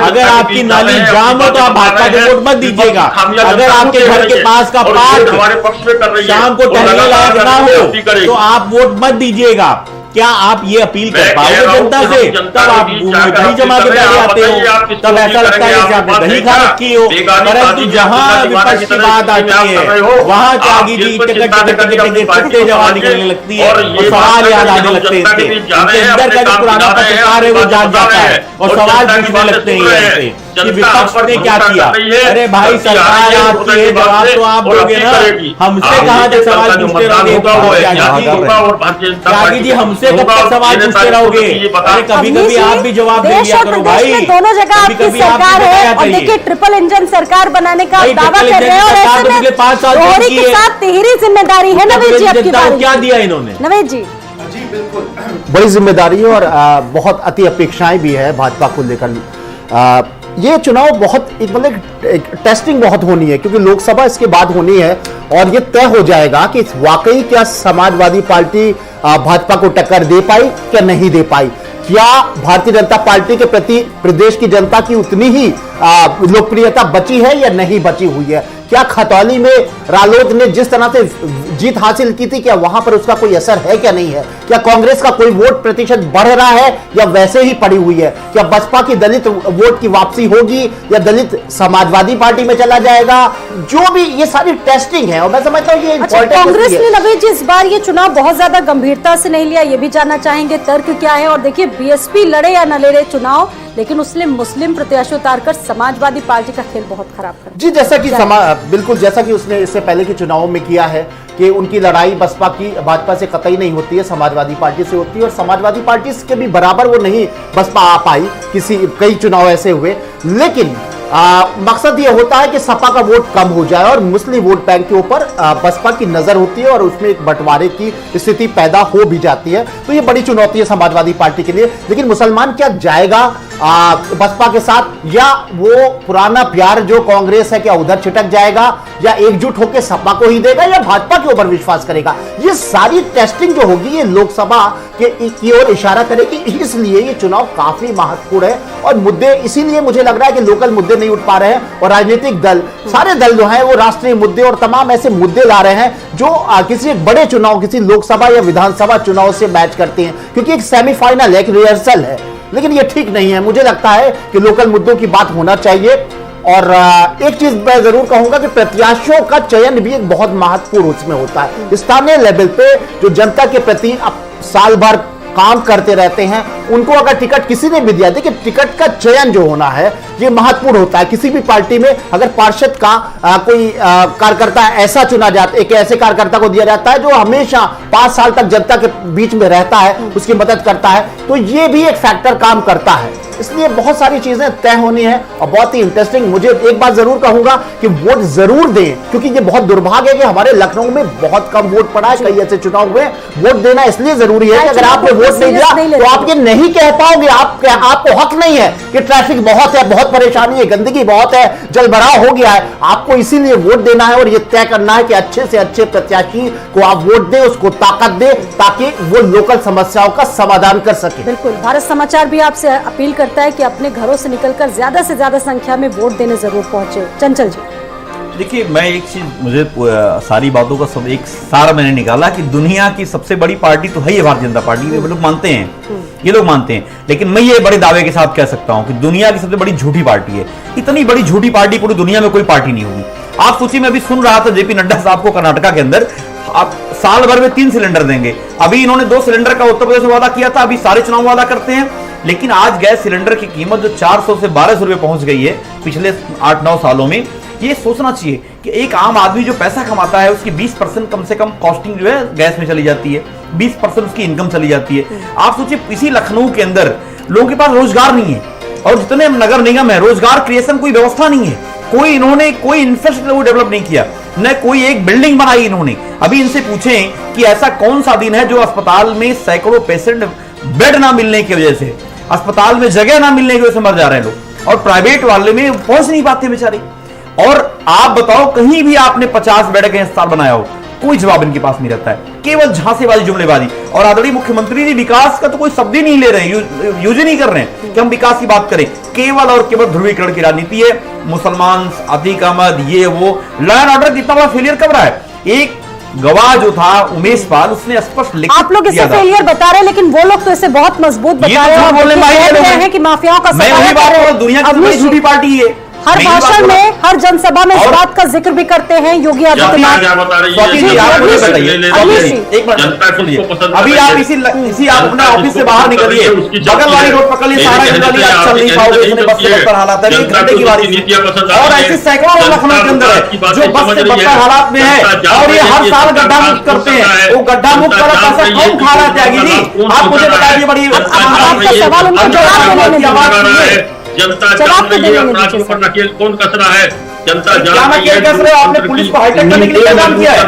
अगर आपकी नाली जाम हो तो आप भाजपा को वोट मत दीजिएगा। अगर आपके घर के पास का पार्क हमारे पक्ष में कर रही है शाम को और टहलने लगातार लायक ना गलती हो करेगी। तो आप वोट मत दीजिएगा। क्या आप ये अपील कर मैं पाओगे कह रहा हूं जनता कि से? हम जनता तब के आप बीच मुंह में जाकर दही जमा के अपील बैठ करें, जाते बताइए आप हो, किसको तब ऐसा लगता है जैसे आपने दही खा रखी हो। परंतु जहां विपक्ष की बात आती है वहां त्यागी जी टिकट छुट्टे जवाब निकलने लगती है और सवाल याद आने लगते हैं इसके। इनके अंदर का जो पुराना पत्रकार है वो जाग जाता है और सवाल पूछने लगते हैं यहाँ से कि विपक्ष ने क्या किया। अरे भाई सरकार आपकी है, जवाब तो आप दोगे ना, हमसे कहां तक सवाल पूछते रहोगे? त्यागी जी हमसे कब तक सवाल पूछते रहोगे? अरे कभी कभी आप भी जवाब दे दिया करो भाई। दोनों जगह आपकी कभी-कभी आप भी सरकार है बताया और करिए। देखिए ट्रिपल इंजन सरकार बनाने का भाई, दावा ट्रिपल कर रहे हैं और इंजन सरकार ऐसे तो में पिछले 5 साल दोहरी की के है। साथ तिहरी जिम्मेदारी है नवेद जी आपकी जनता को बारी। क्या दिया इन्होंने? नवेद जी बड़ी जिम्मेदारी है और बहुत अति अपेक्षाएं भी है भाजपा को लेकर। ये चुनाव बहुत एक टेस्टिंग बहुत होनी है, क्योंकि लोकसभा इसके बाद होनी है और ये तय हो जाएगा कि वाकई क्या समाजवादी पार्टी भाजपा को टक्कर दे पाई क्या नहीं दे पाई। क्या भारतीय जनता पार्टी के प्रति प्रदेश की जनता की उतनी ही लोकप्रियता बची है या नहीं बची हुई है। क्या खतौली में रालोद ने जिस तरह से जीत हासिल की थी, क्या वहां पर उसका कोई असर है क्या नहीं है। क्या कांग्रेस का कोई वोट प्रतिशत बढ़ रहा है या वैसे ही पड़ी हुई है। क्या बसपा की दलित वोट की वापसी होगी या दलित समाजवादी पार्टी में चला जाएगा। जो भी ये सारी टेस्टिंग है और मैं समझता हूँ ये अच्छा, important कांग्रेस है। ने नवेद जी इस बार ये चुनाव बहुत ज्यादा गंभीरता से नहीं लिया, ये भी जानना चाहेंगे तर्क क्या है। और देखिए बीएसपी लड़े या न लड़े चुनाव, लेकिन उसने मुस्लिम प्रत्याशी उतारकर समाजवादी पार्टी का खेल बहुत खराब कर दिया। जी, जैसा कि बिल्कुल जैसा कि उसने इससे पहले के चुनावों में किया है कि उनकी लड़ाई भाजपा से कतई नहीं होती है, समाजवादी पार्टी से होती है, और समाजवादी पार्टी के भी बराबर वो नहीं बसपा आ पाई, कई चुनाव ऐसे हुए। लेकिन मकसद ये होता है कि सपा का वोट कम हो जाए और मुस्लिम वोट बैंक के ऊपर बसपा की नजर होती है और उसमें एक बंटवारे की स्थिति पैदा हो भी जाती है। तो ये बड़ी चुनौती है समाजवादी पार्टी के लिए। लेकिन मुसलमान क्या जाएगा बसपा के साथ, या वो पुराना प्यार जो कांग्रेस है क्या उधर छिटक जाएगा, या एकजुट होकर सपा को ही देगा, या भाजपा के ऊपर विश्वास करेगा? ये सारी टेस्टिंग जो होगी ये लोकसभा की ओर इशारा करेगी। इसलिए ये चुनाव काफी महत्वपूर्ण है और मुद्दे इसीलिए मुझे लग रहा है कि लोकल मुद्दे नहीं उठ पा रहे हैं और राजनीतिक दल, सारे दल जो हैं वो राष्ट्रीय मुद्दे और तमाम ऐसे मुद्दे ला रहे हैं जो किसी एक बड़े चुनाव, किसी लोकसभा या विधानसभा चुनाव से मैच करते हैं, क्योंकि एक सेमीफाइनल है, एक रिहर्सल है। लेकिन ये ठीक नहीं है। मुझे लगता है कि लोकल मुद्दों की बात होना चाहिए। और एक चीज मैं जरूर कहूंगा कि प्रत्याशियों का चयन भी एक बहुत महत्वपूर्ण उसमें होता है। स्थानीय लेवल पे जो जनता के प्रति अब साल भर काम करते रहते हैं, उनको अगर टिकट किसी ने भी दिया, देखिए टिकट का चयन जो होना है ये महत्वपूर्ण होता है। किसी भी पार्टी में अगर पार्षद का कोई कार्यकर्ता ऐसा चुना जाता है, एक ऐसे कार्यकर्ता को दिया जाता है जो हमेशा 5 साल तक जनता के बीच में रहता है, उसकी मदद करता है, तो ये भी एक फैक्टर काम करता है। इसलिए बहुत सारी चीजें तय होनी है और बहुत ही इंटरेस्टिंग। मुझे एक बात जरूर कहूंगा कि वोट जरूर दें, क्योंकि ये बहुत दुर्भाग्य है कि हमारे लखनऊ में बहुत कम वोट पड़ा है, कई ऐसे चुनाव हुए। वोट देना इसलिए जरूरी है कि अगर आपने वोट नहीं दिया तो आप ये नहीं कह पाओगे, आपको हक नहीं है कि ट्रैफिक बहुत है, बहुत परेशानी है, गंदगी बहुत है, जलभराव हो गया है। आपको इसीलिए वोट देना है और ये तय करना है कि अच्छे से अच्छे प्रत्याशी को आप वोट दें, उसको ताकत दें, ताकि वो लोकल समस्याओं का समाधान कर सके। बिल्कुल, भारत समाचार भी आपसे अपील करता है कि अपने घरों से निकलकर ज्यादा से ज्यादा संख्या में वोट देने जरूर पहुंचे। चंचल जी, देखिए, मैं एक चीज, मुझे सारी बातों का सब एक सार मैंने निकाला कि दुनिया की सबसे बड़ी पार्टी तो है ये भारतीय जनता पार्टी, ये लोग मानते हैं, ये लोग मानते हैं। लेकिन मैं ये बड़े दावे के साथ कह सकता हूं कि दुनिया की सबसे बड़ी झूठी पार्टी है। इतनी बड़ी झूठी पार्टी पूरी दुनिया में कोई पार्टी नहीं होगी। आप सोचिए, मैं अभी सुन रहा था जेपी नड्डा साहब को कर्नाटका के अंदर आप साल भर में 3 सिलेंडर देंगे। अभी इन्होंने 2 सिलेंडर का उत्तर प्रदेश में वादा किया था, अभी सारे चुनाव वादा करते हैं। लेकिन आज गैस सिलेंडर की कीमत जो 400 से 1200 रुपए पहुंच गई है पिछले 8-9 सालों में, ये सोचना चाहिए कि एक आम आदमी जो पैसा कमाता है उसकी 20% कम से कम कॉस्टिंग जो है गैस में चली जाती है, 20% उसकी इनकम चली जाती है। आप सोचिए, इसी लखनऊ के अंदर लोगों के पास रोजगार नहीं है और जितने नगर निगम है रोजगार क्रिएशन कोई व्यवस्था नहीं है, इन्होंने कोई इंफ्रास्ट्रक्चर डेवलप नहीं किया, न कोई एक बिल्डिंग बनाई इन्होंने। अभी इनसे पूछें कि ऐसा कौन सा दिन है जो अस्पताल में सैकड़ों पेशेंट बेड ना मिलने की वजह से, अस्पताल में जगह ना मिलने की वजह से मर जा रहे हैं लोग, और प्राइवेट वाले में पहुंच नहीं पाते बेचारे। और आप बताओ, कहीं भी आपने 50 बेड का अस्पताल बनाया हो, कोई जवाब इनके पास नहीं रहता है, केवल झांसेबाजी, जुमलेबाजी। और आदरणीय मुख्यमंत्री जी विकास का तो कोई शब्द ही नहीं ले रहे, यूज ही नहीं कर रहे हैं कि हम विकास की बात करें। केवल और केवल ध्रुवीकरण की राजनीति है। मुसलमान, अतीक अहमद, ये वो, लॉ एंड ऑर्डर कितना बड़ा फेलियर कब रहा है। एक गवाह जो था उमेश पाल, उसने स्पष्ट लिख आप लोग इसे फेलियर बता रहे हैं, लेकिन वो लोग तो इसे बहुत मजबूत बता रहे हैं कि माफियाओं का मैं वही बात कर रहा हूं, दुनिया की सबसे झूठी पार्टी है। हर भाषण में, हर जनसभा में इस बात का जिक्र भी करते हैं योगी आदित्यनाथ। अभी आप इसी आप अपने ऑफिस से बाहर निकलिए, बगल वाली रोड पकड़िए, सारा निकलिए, आप चल नहीं पाओगे, इतने बस से बदतर हालात है, 1 घंटे की बारिश। और ऐसे सैकड़ों लखनऊ के अंदर है जो बस से बदतर हालात में है और ये हर साल गड्ढा मुक्त करते हैं। वो गड्ढा मुक्त कर पैसा कौन खा रहा है त्यागी जी? आप मुझे बताइए। बड़ी आपका सवाल उनको जवाब देने है, जनता जान रही है अपराध के ऊपर नकेल कौन कस रहा है, जनता जान रही है। आपने पुलिस को हाईटेक करने के लिए क्या काम किया है?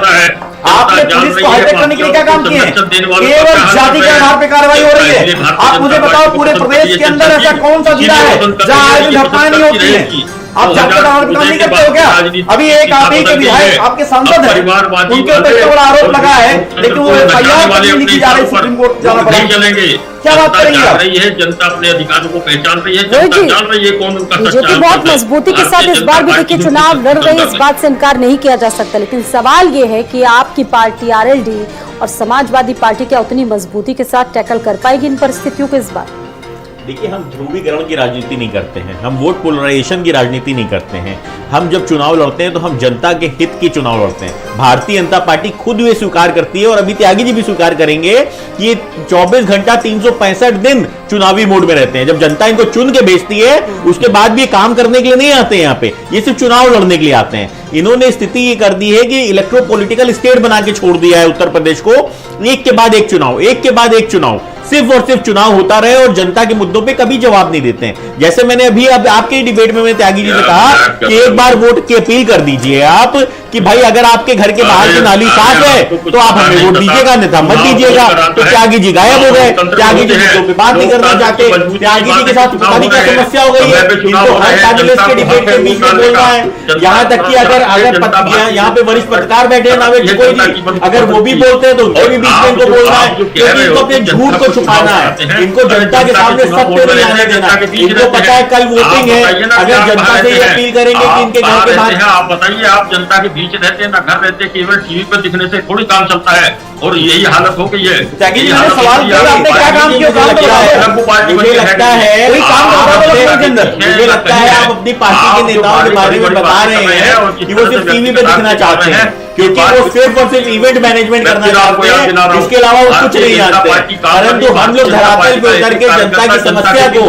आपने पुलिस को हाईटेक करने के लिए क्या काम किया है? केवल जाति के आधार पर कार्रवाई हो रही है। आप मुझे बताओ, पूरे प्रदेश के अंदर ऐसा कौन सा जिला है जहाँ आज घटनाएं नहीं होती है? आप जाति का आधार नहीं करते हो क्या? अभी एक आप ही के विधायक, आपके सांसद है, उनके ऊपर इतना बड़ा आरोप लगा है, लेकिन वो एफआईआर नहीं की जा रही, सुप्रीम कोर्ट जाना पड़ेगा। चलेंगे, क्या बात जान रही है, जनता अपने अधिकारों को पहचान रही है, जनता जान रही है कौन उनका सच्चा बीजेपी बहुत मजबूती के साथ इस बार भी देखिए चुनाव लड़ रही है, इस बात से इनकार नहीं किया जा सकता। लेकिन सवाल ये है कि आपकी पार्टी आरएलडी और समाजवादी पार्टी क्या उतनी मजबूती के साथ टैकल कर पाएगी इन परिस्थितियों को इस बार? देखिए, हम ध्रुवीकरण की राजनीति नहीं करते हैं, हम वोट पोलराइजेशन की राजनीति नहीं करते हैं। हम जब चुनाव लड़ते हैं तो हम जनता के हित की चुनाव लड़ते हैं। भारतीय जनता पार्टी खुद ये स्वीकार करती है और अभी त्यागी जी भी स्वीकार करेंगे कि ये 24 घंटा 365 दिन चुनावी मोड में रहते हैं। जब जनता इनको चुन के भेजती है उसके बाद भी ये काम करने के लिए नहीं आते हैं यहाँ पे, ये सिर्फ चुनाव लड़ने के लिए आते हैं। इन्होंने स्थिति ये कर दी है कि इलेक्ट्रो पॉलिटिकल स्टेट बना के छोड़ दिया है उत्तर प्रदेश को। एक के बाद एक चुनाव, एक के बाद एक चुनाव, सिर्फ और सिर्फ चुनाव होता रहे और जनता के मुद्दों पे कभी जवाब नहीं देते हैं। जैसे मैंने अभी आपके डिबेट में मैंने त्यागी जी से कहा कि एक बार वोट की अपील कर दीजिए आप कि भाई अगर आपके घर के बाहर की नाली साफ है तो आप हमें वोट दीजिएगा, नहीं तो मत दीजिएगा। तो त्यागी जी गायब हो गए, त्यागी जी मुद्दों पे बात नहीं करना चाहते। त्यागी जी के साथ पता नहीं क्या समस्या हो गई है, इनको हर पैनलिस्ट के डिबेट के बीच में बोलना है। यहाँ तक कि अगर यहाँ पे वरिष्ठ पत्रकार बैठे हैं नावेद कोई भी, अगर वो भी बोलते हैं तो उनके भी बीच में इनको बोलना है, क्योंकि इनको अपने झूठ को छुपाना है। इनको जनता के सामने सत्य नहीं आने देना। इनको पता है कल वोटिंग है, अगर जनता से ये अपील करेंगे कि इनके घर के बाहर, आप बताइए, आप जनता के बीच रहते हैं ना घर रहते, केवल टीवी पर दिखने से थोड़ी काम चलता है और यही हालत हो गई है। सवाल किया आपने क्या काम किया? मुझे लगता है मुझे लगता है आप अपनी पार्टी के नेताओं के बारे में बता रहे हैं कि वो सिर्फ टीवी पे दिखना चाहते हैं, क्योंकि वो सिर्फ और सिर्फ इवेंट मैनेजमेंट करना चाहते हैं, इसके अलावा वो कुछ नहीं जानते। परंतु हम लोग धरातल पे उतर के जनता की समस्या को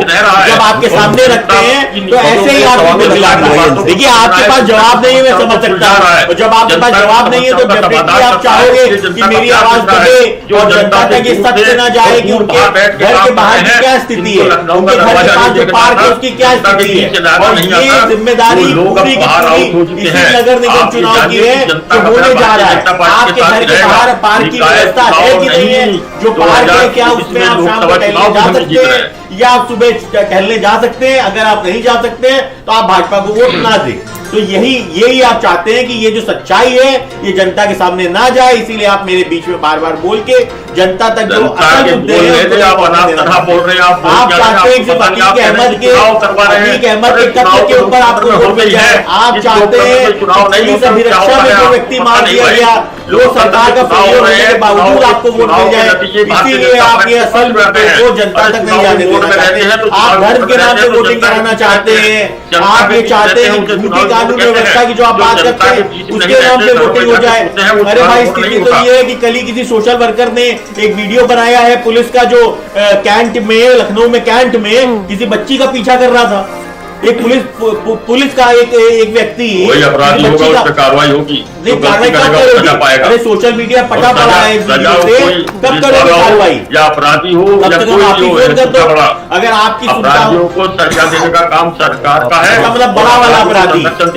जब आपके सामने रखते हैं तो ऐसे ही आप उनको दिलाते हैं। देखिए, आपके पास जवाब नहीं है, मैं समझ सकता हूँ, और जब आपके पास जवाब नहीं है तो जब भी आप चाहोगे कि मेरी आवाज बढ़े और जनता तक ये सत्य न जाए कि उनके घर के बाहर की क्या स्थिति है, उनके घर के पास जो पार्क है उसकी क्या स्थिति है, और ये जिम्मेदारी पूरी की पूरी इसी नगर निगम चुनाव की है जो होने जा रहा है। आपके घर के बाहर पार्क की व्यवस्था है कि नहीं है? जो पार्क है क्या उसमें आप शाम को टहलने जा सकते हैं या आप सुबह टहलने जा सकते हैं? अगर आप नहीं जा सकते हैं तो आप भाजपा को वोट ना दें। तो यही आप चाहते हैं कि ये जो सच्चाई है ये जनता के सामने ना जाए, इसीलिए आप मेरे बीच में बार बार बोल के जनता तक जो असल मुद्दे हैं आप चाहते हैं कि अतीक अहमद के कत्ल के ऊपर आपको वोट मिल जाए। आप चाहते हैं पुलिस अभिरक्षा में जो व्यक्ति मार दिया गया वो सरकार का सहयोग होने के बावजूद आपको वोट मिल जाए, इसीलिए आप ये असल मुद्दे को जनता तक नहीं जाने देना चाहते हैं। आप धर्म के नाम पे वोटिंग कराना चाहते हैं, आप ये चाहते हैं झूठी कानून व्यवस्था की जो आप बात करते हैं उसके नाम पे वोटिंग हो जाए। अरे भाई, स्थिति तो ये है कि कल ही किसी सोशल वर्कर ने एक वीडियो बनाया है पुलिस का जो कैंट में, लखनऊ में कैंट में किसी बच्ची का पीछा कर रहा था। एक पुलिस का एक व्यक्ति अपराधी होगा, उस पर कार्रवाई होगी, नहीं कार्रवाई कब करेगी? अरे सोशल मीडिया पटा पड़ा है इस वीडियो से, कब करोगे कार्रवाई? या अपराधी हो या कोई हो, अगर आपकी अपराधियों को सजा देने का काम सरकार का है, मतलब बड़ा वाला अपराधी धर्म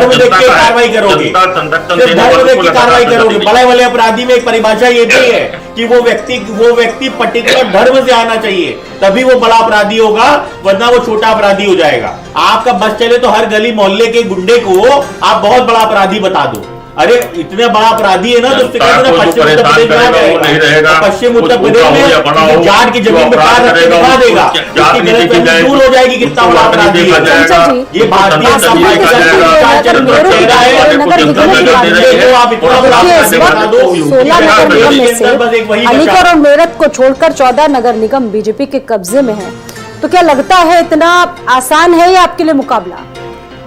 देख के कार्रवाई करोगे, धर्म देख के कार्रवाई करोगे। बड़े वाले अपराधी में एक परिभाषा ये भी है कि वो व्यक्ति पर्टिकुलर धर्म से आना चाहिए, तभी वो बड़ा अपराधी होगा, वरना वो छोटा अपराधी हो जाएगा। आपका बस चले तो हर गली मोहल्ले के गुंडे को आप बहुत बड़ा अपराधी बता दो। अरे इतने बड़ा अपराधी है ना तो उससे कहते हैं पश्चिम उत्तर प्रदेश में रहेगा, पश्चिम उत्तर प्रदेश में जाट की जमीन में पैर रख के दिखा देगा, उसकी गलतफहमी दूर हो जाएगी कितना बड़ा अपराधी है। ये भारतीय अलीगढ़ और मेरठ को छोड़कर 14 नगर निगम बीजेपी के कब्जे में है, तो क्या लगता है इतना आसान है ये आपके लिए मुकाबला?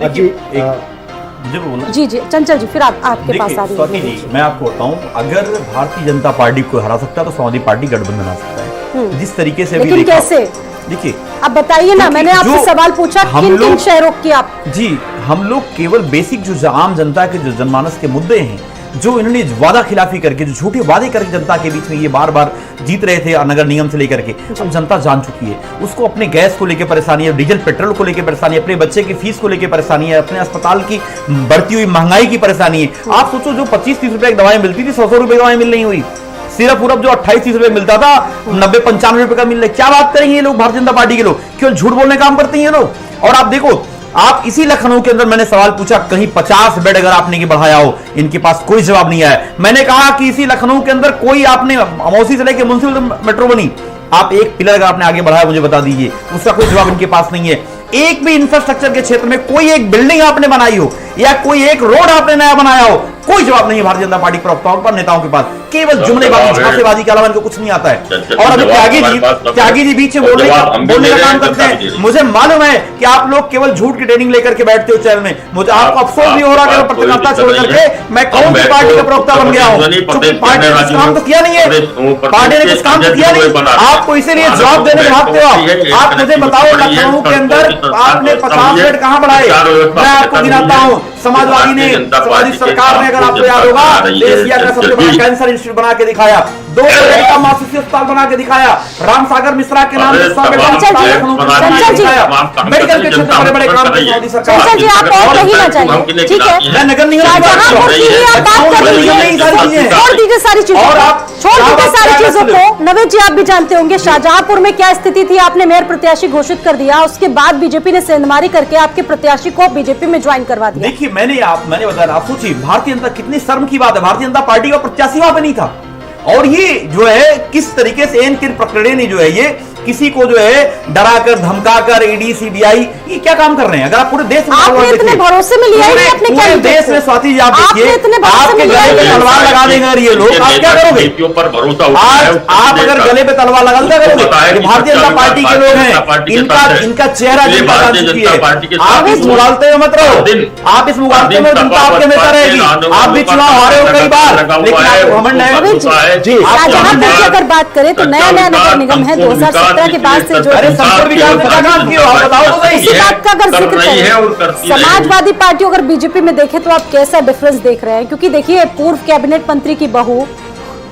जी चंचल जी, फिर आपके पास आ रही है। जी, मैं आपको बताऊं, अगर भारतीय जनता पार्टी को हरा सकता है तो समाजवादी पार्टी गठबंधन बना सकता है। जिस तरीके से लेकिन कैसे, देखिए आप बताइए ना, मैंने आपसे सवाल पूछा किन शहरों की आप। जी, हम लोग केवल बेसिक जो आम जनता के जो जनमानस के मुद्दे हैं, जो इन्होंने वादा खिलाफी करके, जो झूठे वादे करके जनता के बीच में ये बार बार जीत रहे थे नगर निगम से लेकर के, अब जनता जान चुकी है। उसको अपने गैस को लेकर परेशानी है, डीजल पेट्रोल को लेकर परेशानी है, अपने बच्चे की फीस को लेकर परेशानी है, अपने अस्पताल की बढ़ती हुई महंगाई की परेशानी है। आप सोचो, जो 25-30 रुपए की दवाएं मिलती थी, 100 रुपए की दवाएं मिल नहीं हुई। सिर्फ जो 28-30 रुपए मिलता था, 90-95 रुपए का मिल रहा है। क्या बात करेंगे ये लोग, भारतीय जनता पार्टी के लोग? क्यों झूठ बोलने का काम करते हैं ये लोग? और आप देखो, आप इसी लखनऊ के अंदर मैंने सवाल पूछा, कहीं 50 बेड अगर आपने की बढ़ाया हो, इनके पास कोई जवाब नहीं आया। मैंने कहा कि इसी लखनऊ के अंदर कोई आपने अमौसी से लेकर मुंसिपल मेट्रो बनी, आप एक पिलर अगर आपने आगे बढ़ाया मुझे बता दीजिए, उसका कोई जवाब इनके पास नहीं है। एक भी इंफ्रास्ट्रक्चर के क्षेत्र में कोई एक बिल्डिंग आपने बनाई हो, या कोई एक रोड आपने नया बनाया हो, कोई जवाब नहीं है भारतीय जनता पार्टी प्रवक्ताओं पर, नेताओं के पास। केवल जुमलेबाजी, झांसेबाजी के अलावा इनको कुछ नहीं आता है। और अभी त्यागी जी बीच में बोलने का काम करते हैं। मुझे मालूम है कि आप लोग केवल झूठ की ट्रेनिंग लेकर के बैठते हो चैनल में। मुझे आपको अफसोस भी हो रहा है पत्रकारिता छोड़ करके मैं कौन सी पार्टी का प्रवक्ता बन गया हूं, क्योंकि पार्टी ने कुछ काम तो किया नहीं है, पार्टी ने कुछ काम तो किया नहीं। आपको इसीलिए जवाब देने भागते हो। आप मुझे बताओ, लखनऊ के अंदर आपने 50 बेड कहां बढ़ाए? मैं आपको गिनाता हूं। समाजवादी ने, समाजवादी सरकार ने, अगर आपको याद होगा, एशिया का सबसे बड़ा कैंसर इंस्टीट्यूट बना के दिखाया, 2 बेड का मासिक अस्पताल बना के दिखाया, राम सागर मिश्रा के नाम से 100 बेड का मेडिकल के क्षेत्र में बड़े बड़े काम मोदी सरकार। जी आप और कहीं ना जाइए, ठीक है, मैं नगर निगम शाहजहांपुर की ही आप बात कर रही हैं, छोड़ दीजिए सारी चीजों को, छोड़ दीजिए सारी चीजों को। नवेद जी आप भी जानते होंगे शाहजहांपुर में क्या स्थिति थी, आपने मेयर प्रत्याशी घोषित कर दिया, उसके बाद बीजेपी ने सेंधमारी करके आपके प्रत्याशी को बीजेपी में ज्वाइन करवा दिया। देखिए मैंने बताया, आप सोचिए भारतीय जनता, कितनी शर्म की बात है, भारतीय जनता पार्टी का प्रत्याशी वहां पे नहीं था। और ये जो है किस तरीके से इन किन प्रकरणे ने जो है ये किसी को जो है डराकर धमकाकर ईडी सीबीआई ये क्या काम कर रहे हैं? अगर आप पूरे देश में आपने इतने भरोसे में लिया है अपने पूरे देश में, स्वाति जी आप देखिए, आपके गले पे तलवार लगा देंगे अगर ये लोग, आप क्या करोगे? आज आप अगर गले पे तलवार लगा देंगे करोगे? भारतीय जनता पार्टी के लोग हैं, इनका चेहरा जिनका जान चुकी है। आप इस मुगालते में मत रहो, आप इस मुगालते में जनता आपके नेता रहेगी। आप भी चुनाव हारे हो कई बार, लेकिन आपको घमंड है। जी शाहजहांपुर की अगर बात करें तो नया नया नगर निगम है 2017 के बाद से जो इसी बात का अगर जिक्र करें, समाजवादी पार्टी अगर बीजेपी में देखें तो आप कैसा डिफरेंस देख रहे हैं? क्योंकि देखिए पूर्व कैबिनेट मंत्री की बहू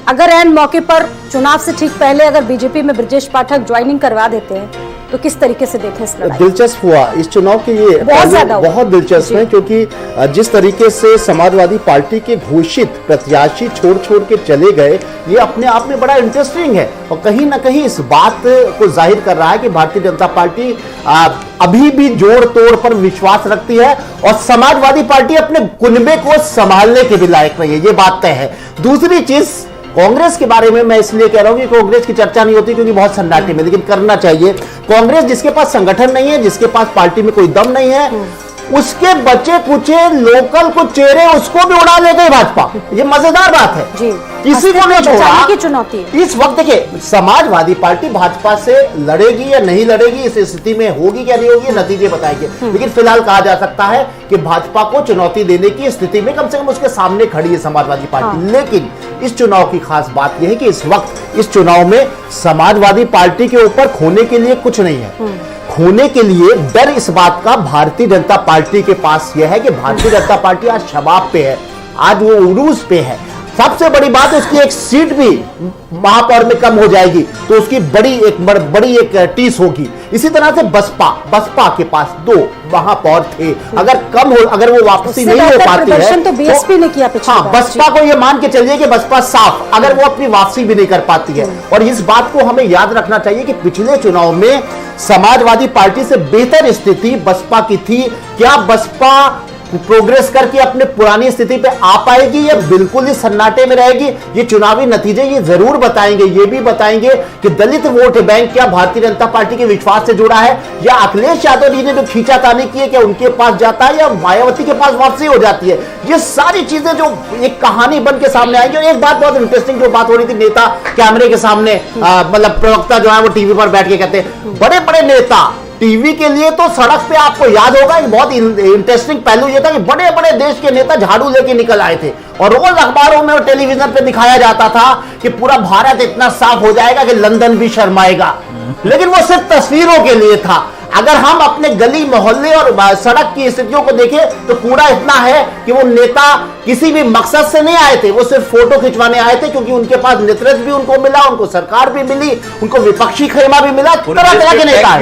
अगर एन मौके पर चुनाव से ठीक पहले अगर बीजेपी में ब्रजेश पाठक ज्वाइनिंग करवा देते हैं तो किस तरीके से देखें इस लड़ाई? दिलचस्प हुआ इस चुनाव के, ये बहुत दिलचस्प है, क्योंकि जिस तरीके से समाजवादी पार्टी के घोषित प्रत्याशी छोड़ के चले गए, ये अपने आप में बड़ा इंटरेस्टिंग है और कहीं ना कहीं इस बात को जाहिर कर रहा है कि भारतीय जनता पार्टी अभी भी जोड़ तोड़ पर विश्वास रखती है और समाजवादी पार्टी अपने कुनबे को संभालने के भी लायक नहीं है, ये बात तय है। दूसरी चीज कांग्रेस के बारे में मैं इसलिए कह रहा हूं कि कांग्रेस की चर्चा नहीं होती क्योंकि बहुत सन्नाटे में, लेकिन करना चाहिए। कांग्रेस जिसके पास संगठन नहीं है, जिसके पास पार्टी में कोई दम नहीं है, उसके बचे कुचे लोकल को चेहरे उसको भी उड़ा ले गई भाजपा। ये मजेदार बात है जी, किसी को नहीं छोड़ा की चुनौती है। इस वक्त देखिए समाजवादी पार्टी भाजपा से लड़ेगी या नहीं लड़ेगी, इस स्थिति में होगी क्या नहीं होगी, नतीजे बताएंगे। लेकिन फिलहाल कहा जा सकता है कि भाजपा को चुनौती देने की स्थिति में कम से कम उसके सामने खड़ी है समाजवादी पार्टी। लेकिन इस चुनाव की खास बात यह है कि इस वक्त इस चुनाव में समाजवादी पार्टी के ऊपर खोने के लिए कुछ नहीं है। खोने के लिए डर इस बात का भारतीय जनता पार्टी के पास यह है कि भारतीय जनता पार्टी आज शबाब पे है, आज वो उरूज पे है। सबसे बड़ी बात उसकी एक सीट भी महापौर में कम हो जाएगी तो उसकी बड़ी एक टीस होगी। इसी तरह से बसपा के पास 2 महापौर थे, अगर वो वापसी नहीं हो पाती है तो बीएसपी ने किया पिछले बार। बसपा को ये मान के चलिए कि बसपा साफ, अगर वो अपनी वापसी भी नहीं कर पाती है। और इस बात को हमें याद रखना चाहिए कि पिछले चुनाव में समाजवादी पार्टी से बेहतर स्थिति बसपा की थी। क्या बसपा प्रोग्रेस करके अपने पुरानी स्थिति पे आ पाएगी या बिल्कुल ही सन्नाटे में रहेगी? ये चुनावी नतीजे ये जरूर बताएंगे। ये भी बताएंगे कि दलित वोट बैंक क्या भारतीय जनता पार्टी के विश्वास से जुड़ा है या अखिलेश यादव जी ने जो खींचातानी की है क्या उनके पास जाता है या मायावती के पास वापसी हो जाती है। ये सारी चीजें जो एक कहानी बन के सामने आएंगी। और एक बात बहुत इंटरेस्टिंग जो बात हो रही थी, नेता कैमरे के सामने मतलब प्रवक्ता जो है वो टीवी पर बैठ के कहते हैं बड़े बड़े नेता टीवी के लिए तो सड़क पे आपको याद होगा एक बहुत इंटरेस्टिंग पहलू ये था कि बड़े बड़े देश के नेता झाड़ू लेके निकल आए थे और रोज अखबारों में और टेलीविजन पे दिखाया जाता था कि पूरा भारत इतना साफ हो जाएगा कि लंदन भी शर्माएगा। लेकिन वो सिर्फ तस्वीरों के लिए था। अगर हम अपने गली मोहल्ले और सड़क की स्थितियों को देखें तो कूड़ा इतना है कि वो नेता किसी भी मकसद से नहीं आए थे, वो सिर्फ फोटो खिंचवाने आए थे क्योंकि उनके पास नेतृत्व भी उनको मिला, उनको सरकार भी मिली, उनको विपक्षी खेमा भी मिला, तरह तरह के नेता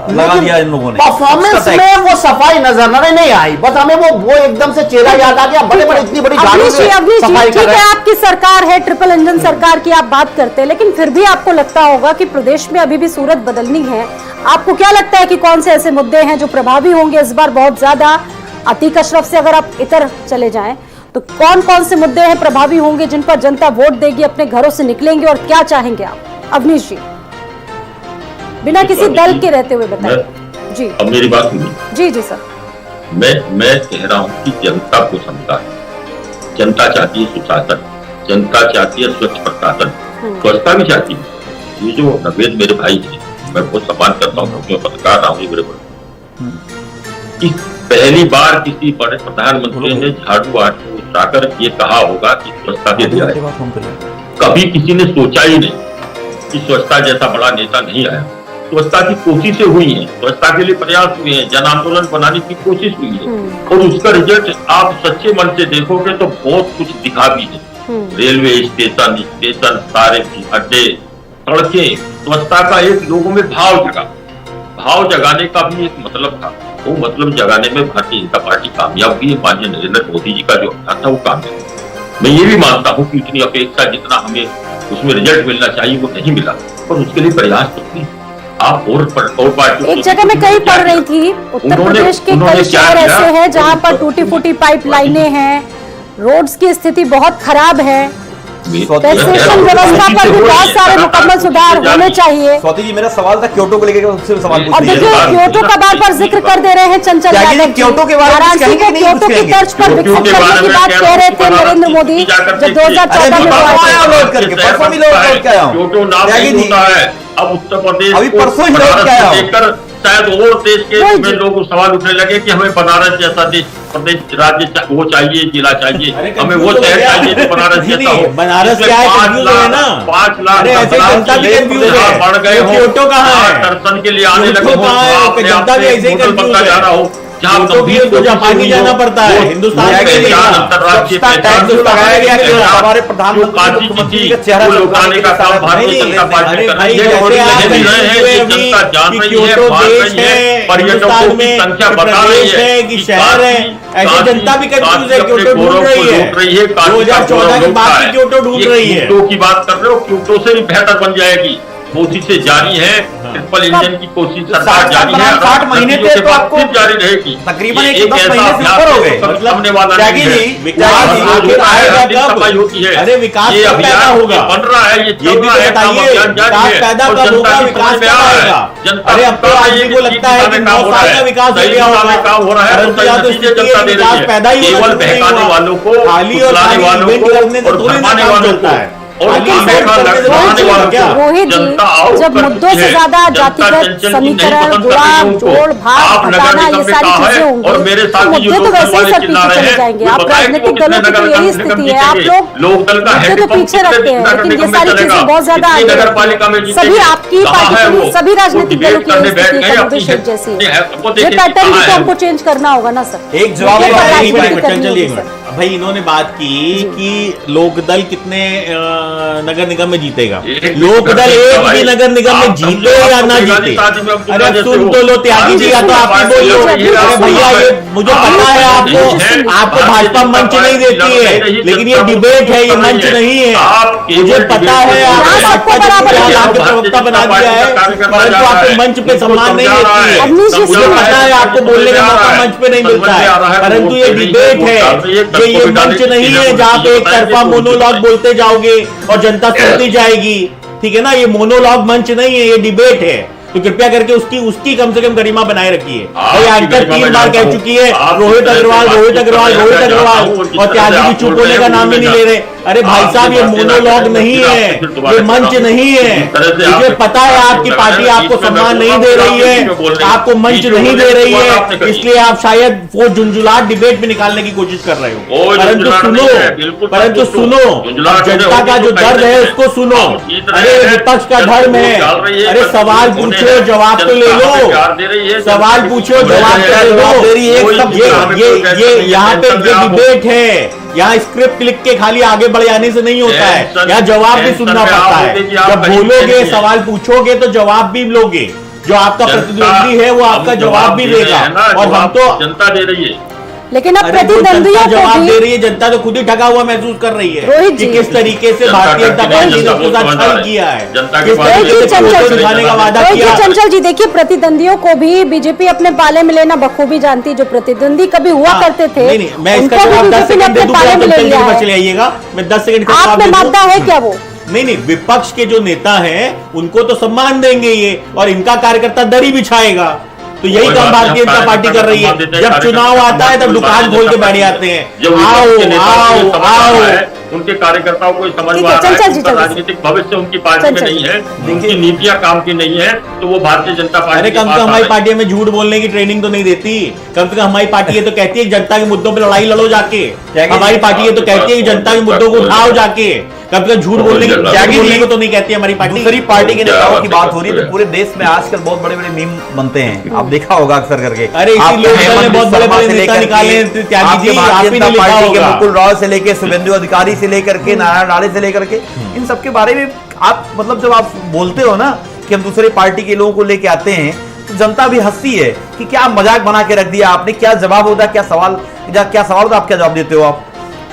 लगा दिया इन लोगों ने। परफॉर्मेंस में वो सफाई नजर नहीं आई, बस हमें वो एकदम से चेहरा याद आ गया। बड़े बड़े इतनी बड़ी गाड़ियों से सफाई कर रहे हैं। आपकी सरकार है, ट्रिपल इंजन सरकार की आप बात करते हैं, लेकिन फिर भी आपको लगता होगा कि प्रदेश में अभी भी सूरत बदलनी है। आपको क्या लगता है कि कौन से ऐसे मुद्दे हैं जो प्रभावी होंगे इस बार बहुत ज्यादा? अतीक अशरफ से अगर आप इतर चले जाएं तो कौन कौन से मुद्दे हैं प्रभावी होंगे जिन पर जनता वोट देगी, अपने घरों से निकलेंगे और क्या चाहेंगे आप? अवनीश जी बिना किसी दल के रहते हुए बताइए। जी अब मेरी बात सुनिए। जी जी सर। मैं कह रहा हूं कि जनता को समझा है, जनता चाहती है सुशासन, जनता चाहती है स्वच्छ प्रशासन, स्वच्छता भी चाहती है। ये जो नवेद मेरे भाई हैं, मैं बहुत सम्मान करता हूँ, मैं पत्रकार रहा हूँ, मेरे बड़े कि पहली बार किसी बड़े प्रधानमंत्री ने झाड़ू आटू उठाकर ये कहा होगा कि स्वच्छता के लिए आए। कभी किसी ने सोचा ही नहीं कि स्वच्छता जैसा बड़ा नेता नहीं आया। स्वच्छता की कोशिशें हुई हैं, स्वच्छता के लिए प्रयास हुए हैं, जन आंदोलन बनाने की कोशिश हुई है, और उसका रिजल्ट आप सच्चे मन से देखोगे तो बहुत कुछ दिखा भी है। रेलवे स्टेशन सारे अड्डे, सड़कें, स्वच्छता का एक लोगों में भाव जगाने का भी एक मतलब था। वो मतलब जगाने में भारतीय जनता पार्टी कामयाब हुई है। माननीय नरेंद्र मोदी जी का जो अभियान था वो कामयाब। मैं ये भी मानता हूँ कि उतनी अपेक्षा जितना हमें उसमें रिजल्ट मिलना चाहिए वो नहीं मिला, पर उसके लिए प्रयास तो किए। आप और पार्टी एक जगह मैं कहीं पढ़ रही थी, उत्तर प्रदेश के कई शहर ऐसे हैं जहां पर टूटी फूटी पाइपलाइनें हैं, रोड्स की स्थिति बहुत खराब है, टैक्सेशन व्यवस्था पर भी बहुत सारे मुकम्मल सुधार होने चाहिए। स्वाति जी, मेरा सवाल था क्योटो को लेकर, उससे सवाल पूछ और लीजिए। देखिए क्योटो का बार बार जिक्र कर दे रहे हैं चंचल यादव, क्योटो के बारे में वाराणसी को क्योटो की तर्ज पर विकसित करने की बात कह रहे थे नरेंद्र मोदी जो 2014 में होता है। अब उत्तर प्रदेश अभी परसों ही लौट के आया हूं। शायद और देश के में लोग सवाल उठने लगे कि हमें बनारस जैसा देश प्रदेश राज्य वो चाहिए, जिला चाहिए, हमें वो शहर चाहिए जो बनारस जैसा हो। बनारस क्या है, कंफ्यूज है ना, 5 लाख ऐसे जनता भी कंफ्यूज है, बढ़ गए हो, क्योटो कहाँ है, दर्शन के लिए आने लगे हो, जनता भी ऐसे ही कंफ्यूज है। जाना हो, जहाँ तो जापानी जाना पड़ता है, हिंदुस्तान के लिए अंतर्राष्ट्रीय हमारे प्रधानमंत्री लुटाने का काम भारतीय जनता पार्टी कर रही है। जनता जान रही है, मान रही है, पर्यटकों की संख्या बता रही है कि शहर है, ऐसे जनता भी कंफ्यूज है, क्योटो ढूंढ रही है, 2014 के बाद की क्योटो ढूंढ रही है। क्योटो की बात कर रहे हो, क्योटो से भी बेहतर बन जाएगी, कोशिशें जारी है, ट्रिपल इंजन की कोशिश सरकार जारी है, 60 महीने थे तो आपको जारी रहेगी, तकरीबन 10 महीने से ऊपर हो गए। मतलब वाला त्यागी जी, विकास आखिर आएगा कब? होती है, अरे विकास ये कब पैदा अभियान होगा, बन रहा है, ये ये चल भी रहा है, बताइए, विकास पैदा कब होगा, विकास कब आएगा? अरे अब तो आदमी को लगता है कि 9 साल का विकास हो गया होगा, परंतु या तो स्थिति है विकास पैदा ही केवल बहकाने वालों को, खाली और खाली इवेंट करने से थोड़ी ना काम चलता है। रोहित जी, जब मुद्दों से ज्यादा जातिगत समीकरण, गुलाम, जोड़, भाग हटाना, ये सारी चीजें होंगी, तो मुद्दे तो वैसे ही सर पीछे चले जाएंगे। आप राजनीतिक दलों की तो यही स्थिति है, आप लोग मुद्दे तो पीछे रखते हैं, लेकिन ये सारी चीजें बहुत ज्यादा आगे रहती हैं। सभी आपकी पार्टी की, सभी राजनीतिक दलों की यही स्थिति है, कमोबेश जैसी है। ये पैटर्न भी तो हमको चेंज करना होगा ना सर। एक जवाब भाई इन्होंने बात की कि लोकदल कितने नगर निगम में जीतेगा, लोकदल एक भी नगर निगम में जीते या ना जीते। अरे सुन तो लो त्यागी जी, या तो आप ही बोल लो। अरे भैया ये मुझे पता है, आपको भाजपा मंच नहीं देती है, लेकिन ये डिबेट है, ये मंच नहीं है। मुझे पता है आपको भाजपा के प्रवक्ता बना दिया है, परंतु आपको मंच पे सम्मान नहीं देती है। मुझे पता है आपको बोलने का मौका मंच पे नहीं मिलता है, परंतु ये डिबेट है, ये मंच नहीं है जहां पे एक तरफा मोनोलॉग बोलते जाओगे और जनता सुनती जाएगी। ठीक है ना, ये मोनोलॉग मंच नहीं है, ये डिबेट है। तो कृपया करके उसकी कम से कम गरिमा बनाए रखिए। भाई एंकर 3 बार कह चुकी है रोहित अग्रवाल, और त्यागी भी चुप होने का नाम ही नहीं ले रहे। अरे भाई साहब, ये मोनोलॉग नहीं है, ये मंच नहीं है। मुझे पता है आपकी पार्टी आपको सम्मान नहीं दे रही है, आपको मंच नहीं दे रही है, इसलिए आप शायद वो झुंझुलाहट डिबेट में निकालने की कोशिश कर रहे हो। परंतु सुनो, जनता का जो दर्द है उसको सुनो। अरे विपक्ष का धर्म है, अरे सवाल पूछो जवाब तो ले लो, सवाल पूछो जवाब तो ले लो। ये यहाँ पे ये डिबेट है, यहाँ स्क्रिप्ट लिख के खाली आगे बढ़ जाने से नहीं होता है, यहाँ जवाब भी सुनना पड़ता है। जब बोलोगे, सवाल पूछोगे तो जवाब भी लोगे, जो आपका प्रतिद्वंदी है वो आपका जवाब भी देगा। और हम तो जनता दे रही है, लेकिन अब प्रतिद्वंदियों को जवाब भी दे रही है, जनता तो खुद ही ठगा हुआ महसूस कर रही है रोहित कि जी, किस तरीके से भारतीय जनता पार्टी ने उसके साथ छल किया है, किस तरीके से फोटो दिखाने का वादा किया। चंचल जी देखिए, प्रतिद्वंदियों को भी बीजेपी अपने पाले में लेना बखूबी जानती है। जो प्रतिद्वंदी कभी हुआ करते थे, नहीं, मैं इसका उनको भी जवाब 10 बीजेपी ने सेकंड दे अपने पाले में ले लिया दूंगा, है। चले आइएगा, मैं 10 सेकंड का आप जवाब में दे दूं। मानता है क्या वो? नहीं, विपक्ष के जो नेता हैं उनको तो सम्मान देंगे ये, और इनका कार्यकर्ता दरी बिछाएगा। तो यही काम भारतीय जनता पार्टी कर रही है। जब चुनाव आता है तब दुकान खोल के बैठ जाते हैं, आओ आओ। उनके कार्यकर्ताओं को समझ में ठीक आ है, रहा है चल, कि चल, चल, राजनीतिक भविष्य उनकी पार्टी में चल, नहीं है, उनकी नीतियां काम की नहीं है, तो वो भारतीय जनता पार्टी अरे के कम से पास कम हमारी आए। पार्टी में झूठ बोलने की ट्रेनिंग तो नहीं देती। कम से कम हमारी पार्टी ये तो कहती है कि जनता के मुद्दों पे लड़ाई लड़ो जाके। हमारी पार्टी ये तो कहती है कि जनता के मुद्दों को उठाओ जाके। कम से कम झूठ बोलने को तो नहीं कहती हमारी पार्टी। दूसरी पार्टी के नेताओं की बात हो रही है तो पूरे देश में आजकल बहुत बड़े बड़े मीम बनते हैं, आप देखा होगा अक्सर करके। अरे इसी लोकदल ने बहुत बड़े बड़े नेता निकाले, त्यागी जी, आप ही ने लिखा होगा। मुकुल रॉय से लेके शुभेंदु अधिकारी से लेकर के नारायण राणे से लेकर के इन सबके बारे में आप मतलब जब आप बोलते हो ना कि हम दूसरे पार्टी के लोगों को लेके आते हैं तो जनता भी हंसती है कि क्या मजाक बना के रख दिया आपने, क्या जवाब होता है, क्या सवाल होता, आप क्या जवाब देते हो आप।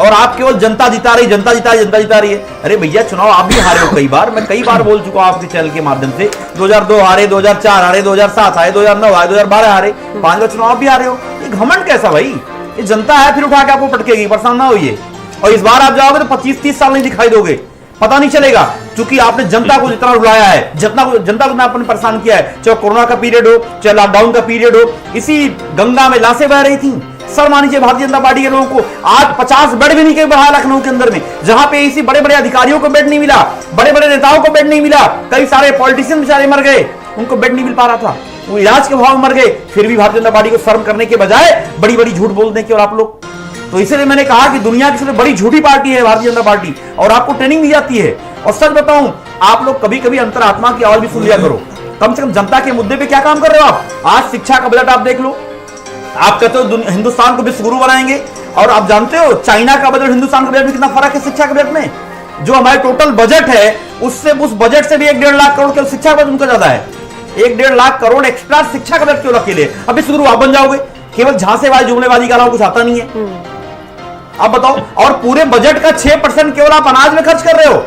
और आप केवल जनता जिता रही, जनता जिता रही है। अरे भैया चुनाव आप भी हारे हो कई बार, मैं कई बार बोल चुका हूं आपके चैनल के माध्यम से। 2002 हारे, 2004 हारे, 2007 हारे, 2009 हारे, 2012 हारे, 5 बार चुनाव भी हारे हो। ये घमंड कैसा भाई, ये जनता है फिर उठा के आपको पटकेगी, परेशान ना होइए। और इस बार आप जाओगे तो 25-30 साल नहीं दिखाई दोगे, पता नहीं चलेगा, क्योंकि आपने जनता को जितना रुलाया है, जनता को आपने परेशान किया है। चाहे कोरोना का पीरियड हो, चाहे लॉकडाउन का पीरियड हो, इसी गंगा में लाशें बह रही थी। सर मानिए भारतीय जनता पार्टी के लोगों को आज 50 बेड भी नहीं के बढ़ा लखनऊ के अंदर में, जहां पे इसी बड़े बड़े अधिकारियों को बेड नहीं मिला, बड़े बड़े नेताओं को बेड नहीं मिला, कई सारे पॉलिटिशियन बेचारे मर गए, उनको बेड नहीं मिल पा रहा था, वो इलाज के भाव में मर गए। फिर भी भारतीय जनता पार्टी को शर्म करने के बजाय बड़ी बड़ी झूठ बोलने की। और आप लोग तो इसलिए मैंने कहा कि दुनिया की सबसे बड़ी झूठी पार्टी है भारतीय जनता पार्टी, और आपको ट्रेनिंग दी जाती है। और सच बताऊं, आप लोग कभी कभी अंतरात्मा की आवाज भी सुन लिया करो, कम से कम जनता के मुद्दे पे क्या काम कर रहे हो आप। आज शिक्षा का बजट आप देख लो, आप कहते हो हिंदुस्तान को विश्व गुरु बनाएंगे, और आप जानते हो चाइना का बजट हिंदुस्तान का बजट में कितना फर्क है शिक्षा के बजट में। जो हमारे टोटल बजट है उससे, उस बजट से भी 1-1.5 लाख करोड़ केवल शिक्षा का बजट उनका ज्यादा है। 1-1.5 लाख करोड़ एक्स्ट्रा शिक्षा का बजट केवल अकेले। अब विश्व गुरु आप बन जाओगे, केवल झांसेबाजी जुमलेबाजी का अलावा कुछ आता नहीं है। अब बताओ, और पूरे बजट का 6% केवल आप अनाज में खर्च कर रहे हो,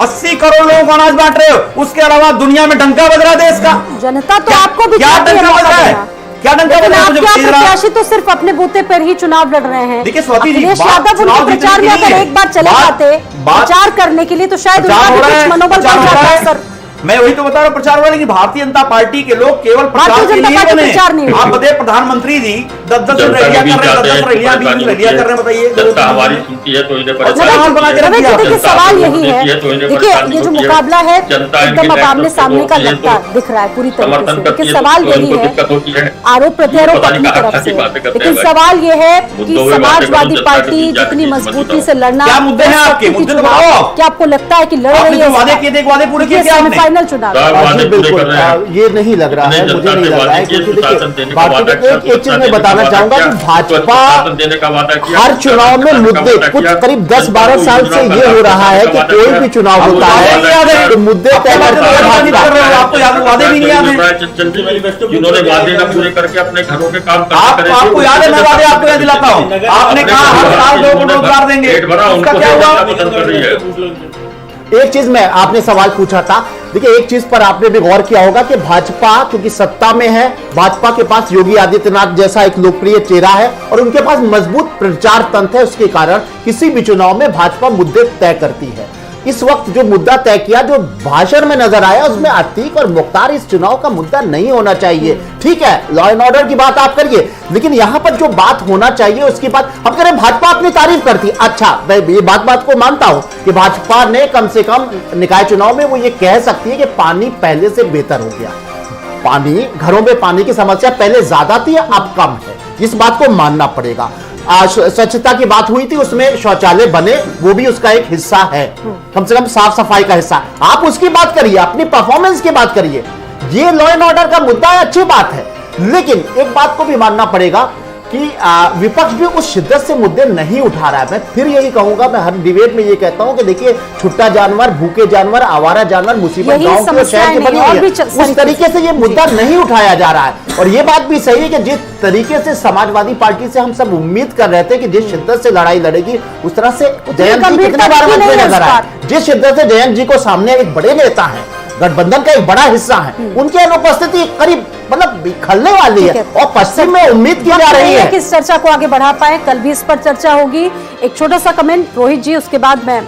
80 करोड़ लोगों को अनाज बांट रहे हो, उसके अलावा दुनिया में डंका बज रहा है देश का। जनता तो आपको भी क्या डंका बज रहा है, क्या डंका बज रहा है? आपके प्रत्याशी तो सिर्फ अपने बूथे पर ही चुनाव लड़ रहे हैं। देखिए स्वाति जी, अखिलेश यादव उनके प्रचार में अगर एक बार चले जाते प्रचार करने के लिए तो शायद उनका भी कुछ मनोबल बढ़ जाता है। सर मैं वही तो बता रहा हूं, प्रचार हो रहा है, लेकिन भारतीय जनता पार्टी के लोग केवल प्रचार के लिए बने। आप बताइए प्रधानमंत्री जी 10-10 रैलियां कर रहे हैं, 10-10 रैलियां कर रहे हैं, बताइए। जनता हमारी सुनती है तो इन्हें देखिए सवाल यही है, देखिए ये जो मुकाबला है एकदम अब आमने सामने का लगता दिख रहा है पूरी तरीके से। देखिए सवाल यही है, आरोप प्रत्यारोप अपनी तरफ से, लेकिन सवाल ये है कि समाजवादी पार्टी जितनी मजबूती से लड़ना, क्या मुद्दे हैं आपके, मुद्दे तो बताओ। क्या आपको लगता है कि लड़ रही है? वादे किए थे, वादे पूरे किए क्या आपने? फाइनल चुनाव बिल्कुल ये नहीं लग रहा है, मुझे नहीं लग रहा है, क्योंकि देखिए भारतीय एक चीज मैं बताना चाहूंगा कि भाजपा हर चुनाव में मुद्दे, कुछ करीब 10-12 साल से ये हो रहा है कि कोई भी चुनाव होता है तो मुद्दे तय करता है। आपको याद वादे भी नहीं याद है, जिन्होंने वादे न पूरे करके अपने घरों के काम आपको याद है? मैं वादे आपको याद दिलाता हूँ, आपने कहा हर साल 2 करोड़ रोजगार देंगे, उसका क्या हुआ? एक चीज में आपने सवाल पूछा था, देखिए एक चीज पर आपने भी गौर किया होगा कि भाजपा क्योंकि सत्ता में है, भाजपा के पास योगी आदित्यनाथ जैसा एक लोकप्रिय चेहरा है और उनके पास मजबूत प्रचार तंत्र है, उसके कारण किसी भी चुनाव में भाजपा मुद्दे तय करती है। इस वक्त जो मुद्दा तय किया, जो भाषण में नजर आया, उसमें अतीक और मुख्तार इस चुनाव का मुद्दा नहीं होना चाहिए। ठीक है, लॉ एंड ऑर्डर की बात आप करिए, लेकिन यहां पर जो बात होना चाहिए उसकी बात हम करें। भाजपा अपनी तारीफ करती, अच्छा मैं ये बात को मानता हूं कि भाजपा ने कम से कम निकाय चुनाव में वो ये कह सकती है कि पानी पहले से बेहतर हो गया। पानी, घरों में पानी की समस्या पहले ज्यादा थी, अब कम है, इस बात को मानना पड़ेगा। स्वच्छता की बात हुई थी, उसमें शौचालय बने, वो भी उसका एक हिस्सा है, कम से कम साफ सफाई का हिस्सा। आप उसकी बात करिए, अपनी परफॉर्मेंस की बात करिए, ये लॉ एंड ऑर्डर का मुद्दा है, अच्छी बात है, लेकिन एक बात को भी मानना पड़ेगा कि विपक्ष भी उस शिद्दत से मुद्दे नहीं उठा रहा है। मैं फिर यही कहूंगा, मैं हर डिबेट में ये कहता हूं कि देखिए छुट्टा जानवर, भूखे जानवर, आवारा जानवर मुसीबत गांव के शहर के बनी हुई है, उस तरीके से ये मुद्दा नहीं उठाया जा रहा है। और ये बात भी सही है कि जिस तरीके से समाजवादी पार्टी से हम सब उम्मीद कर रहे थे कि जिस शिद्दत से लड़ाई लड़ेगी, उस तरह से जयंत जी कितने बार मंत्री नजर आए, जिस शिद्दत से जयंत जी को सामने एक बड़े नेता है, गठबंधन का एक बड़ा हिस्सा है, उनकी अनुपस्थिति करीब मतलब खलने वाली है और पश्चिम में उम्मीद की जा रही है कि इस चर्चा को आगे बढ़ा पाए। कल भी इस पर चर्चा होगी। एक छोटा सा कमेंट रोहित जी, उसके बाद मैं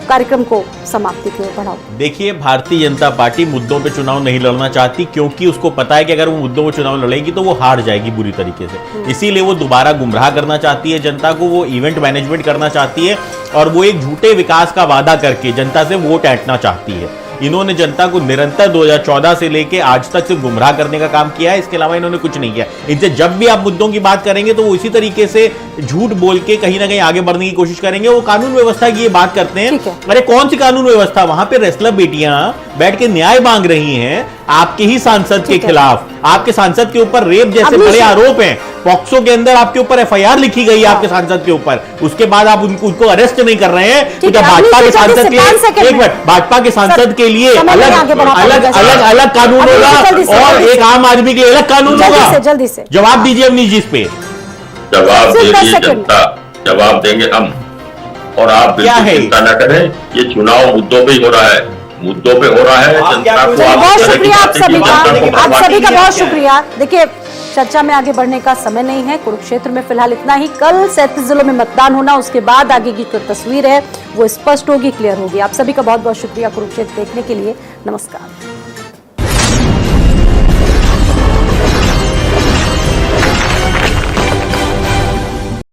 कार्यक्रम को समाप्ति की ओर बढ़ाऊं। देखिए, भारतीय जनता पार्टी मुद्दों पे चुनाव नहीं लड़ना चाहती, क्योंकि उसको पता है कि अगर वो मुद्दों पे चुनाव लड़ेगी तो वो हार जाएगी बुरी तरीके से। इसीलिए वो दोबारा गुमराह करना चाहती है जनता को, वो इवेंट मैनेजमेंट करना चाहती है और वो एक झूठे विकास का वादा करके जनता से वोट ऐंठना चाहती है। इन्होंने जनता को निरंतर 2014 से लेके आज तक सिर्फ गुमराह करने का काम किया है, इसके अलावा इन्होंने कुछ नहीं किया। इनसे जब भी आप मुद्दों की बात करेंगे तो वो इसी तरीके से झूठ बोल के कहीं ना कहीं आगे बढ़ने की कोशिश करेंगे। वो कानून व्यवस्था की ये बात करते हैं, अरे कौन सी कानून व्यवस्था? वहां पे रेसलर बेटियां बैठ के न्याय मांग रही हैं आपके ही सांसद के खिलाफ। आपके सांसद के ऊपर रेप जैसे बड़े आरोप हैं, पॉक्सो के अंदर आपके ऊपर एफआईआर लिखी गई है आपके सांसद के ऊपर, उसके बाद आप उनको अरेस्ट नहीं कर रहे हैं। तो भाजपा के सांसद के लिए एक मिनट, भाजपा के सांसद के लिए अलग कानून होगा और एक आम आदमी के लिए अलग कानून होगा। जल्दी से जवाब दीजिए अवनीश जी इस पे। जवाब देगी जनता, जवाब देंगे हम। और आप बिल्कुल चिंता न करें, ये चुनाव मुद्दों पे ही हो रहा है, मुद्दों पे हो रहा है। जनता को बहुत शुक्रिया आप सभी का, आप सभी का बहुत है। शुक्रिया। देखिए, चर्चा में आगे बढ़ने का समय नहीं है। कुरुक्षेत्र में फिलहाल इतना ही। कल 37 जिलों में मतदान होना, उसके बाद आगे की जो तस्वीर है वो स्पष्ट होगी, क्लियर होगी। आप सभी का बहुत बहुत शुक्रिया कुरुक्षेत्र देखने के लिए। नमस्कार।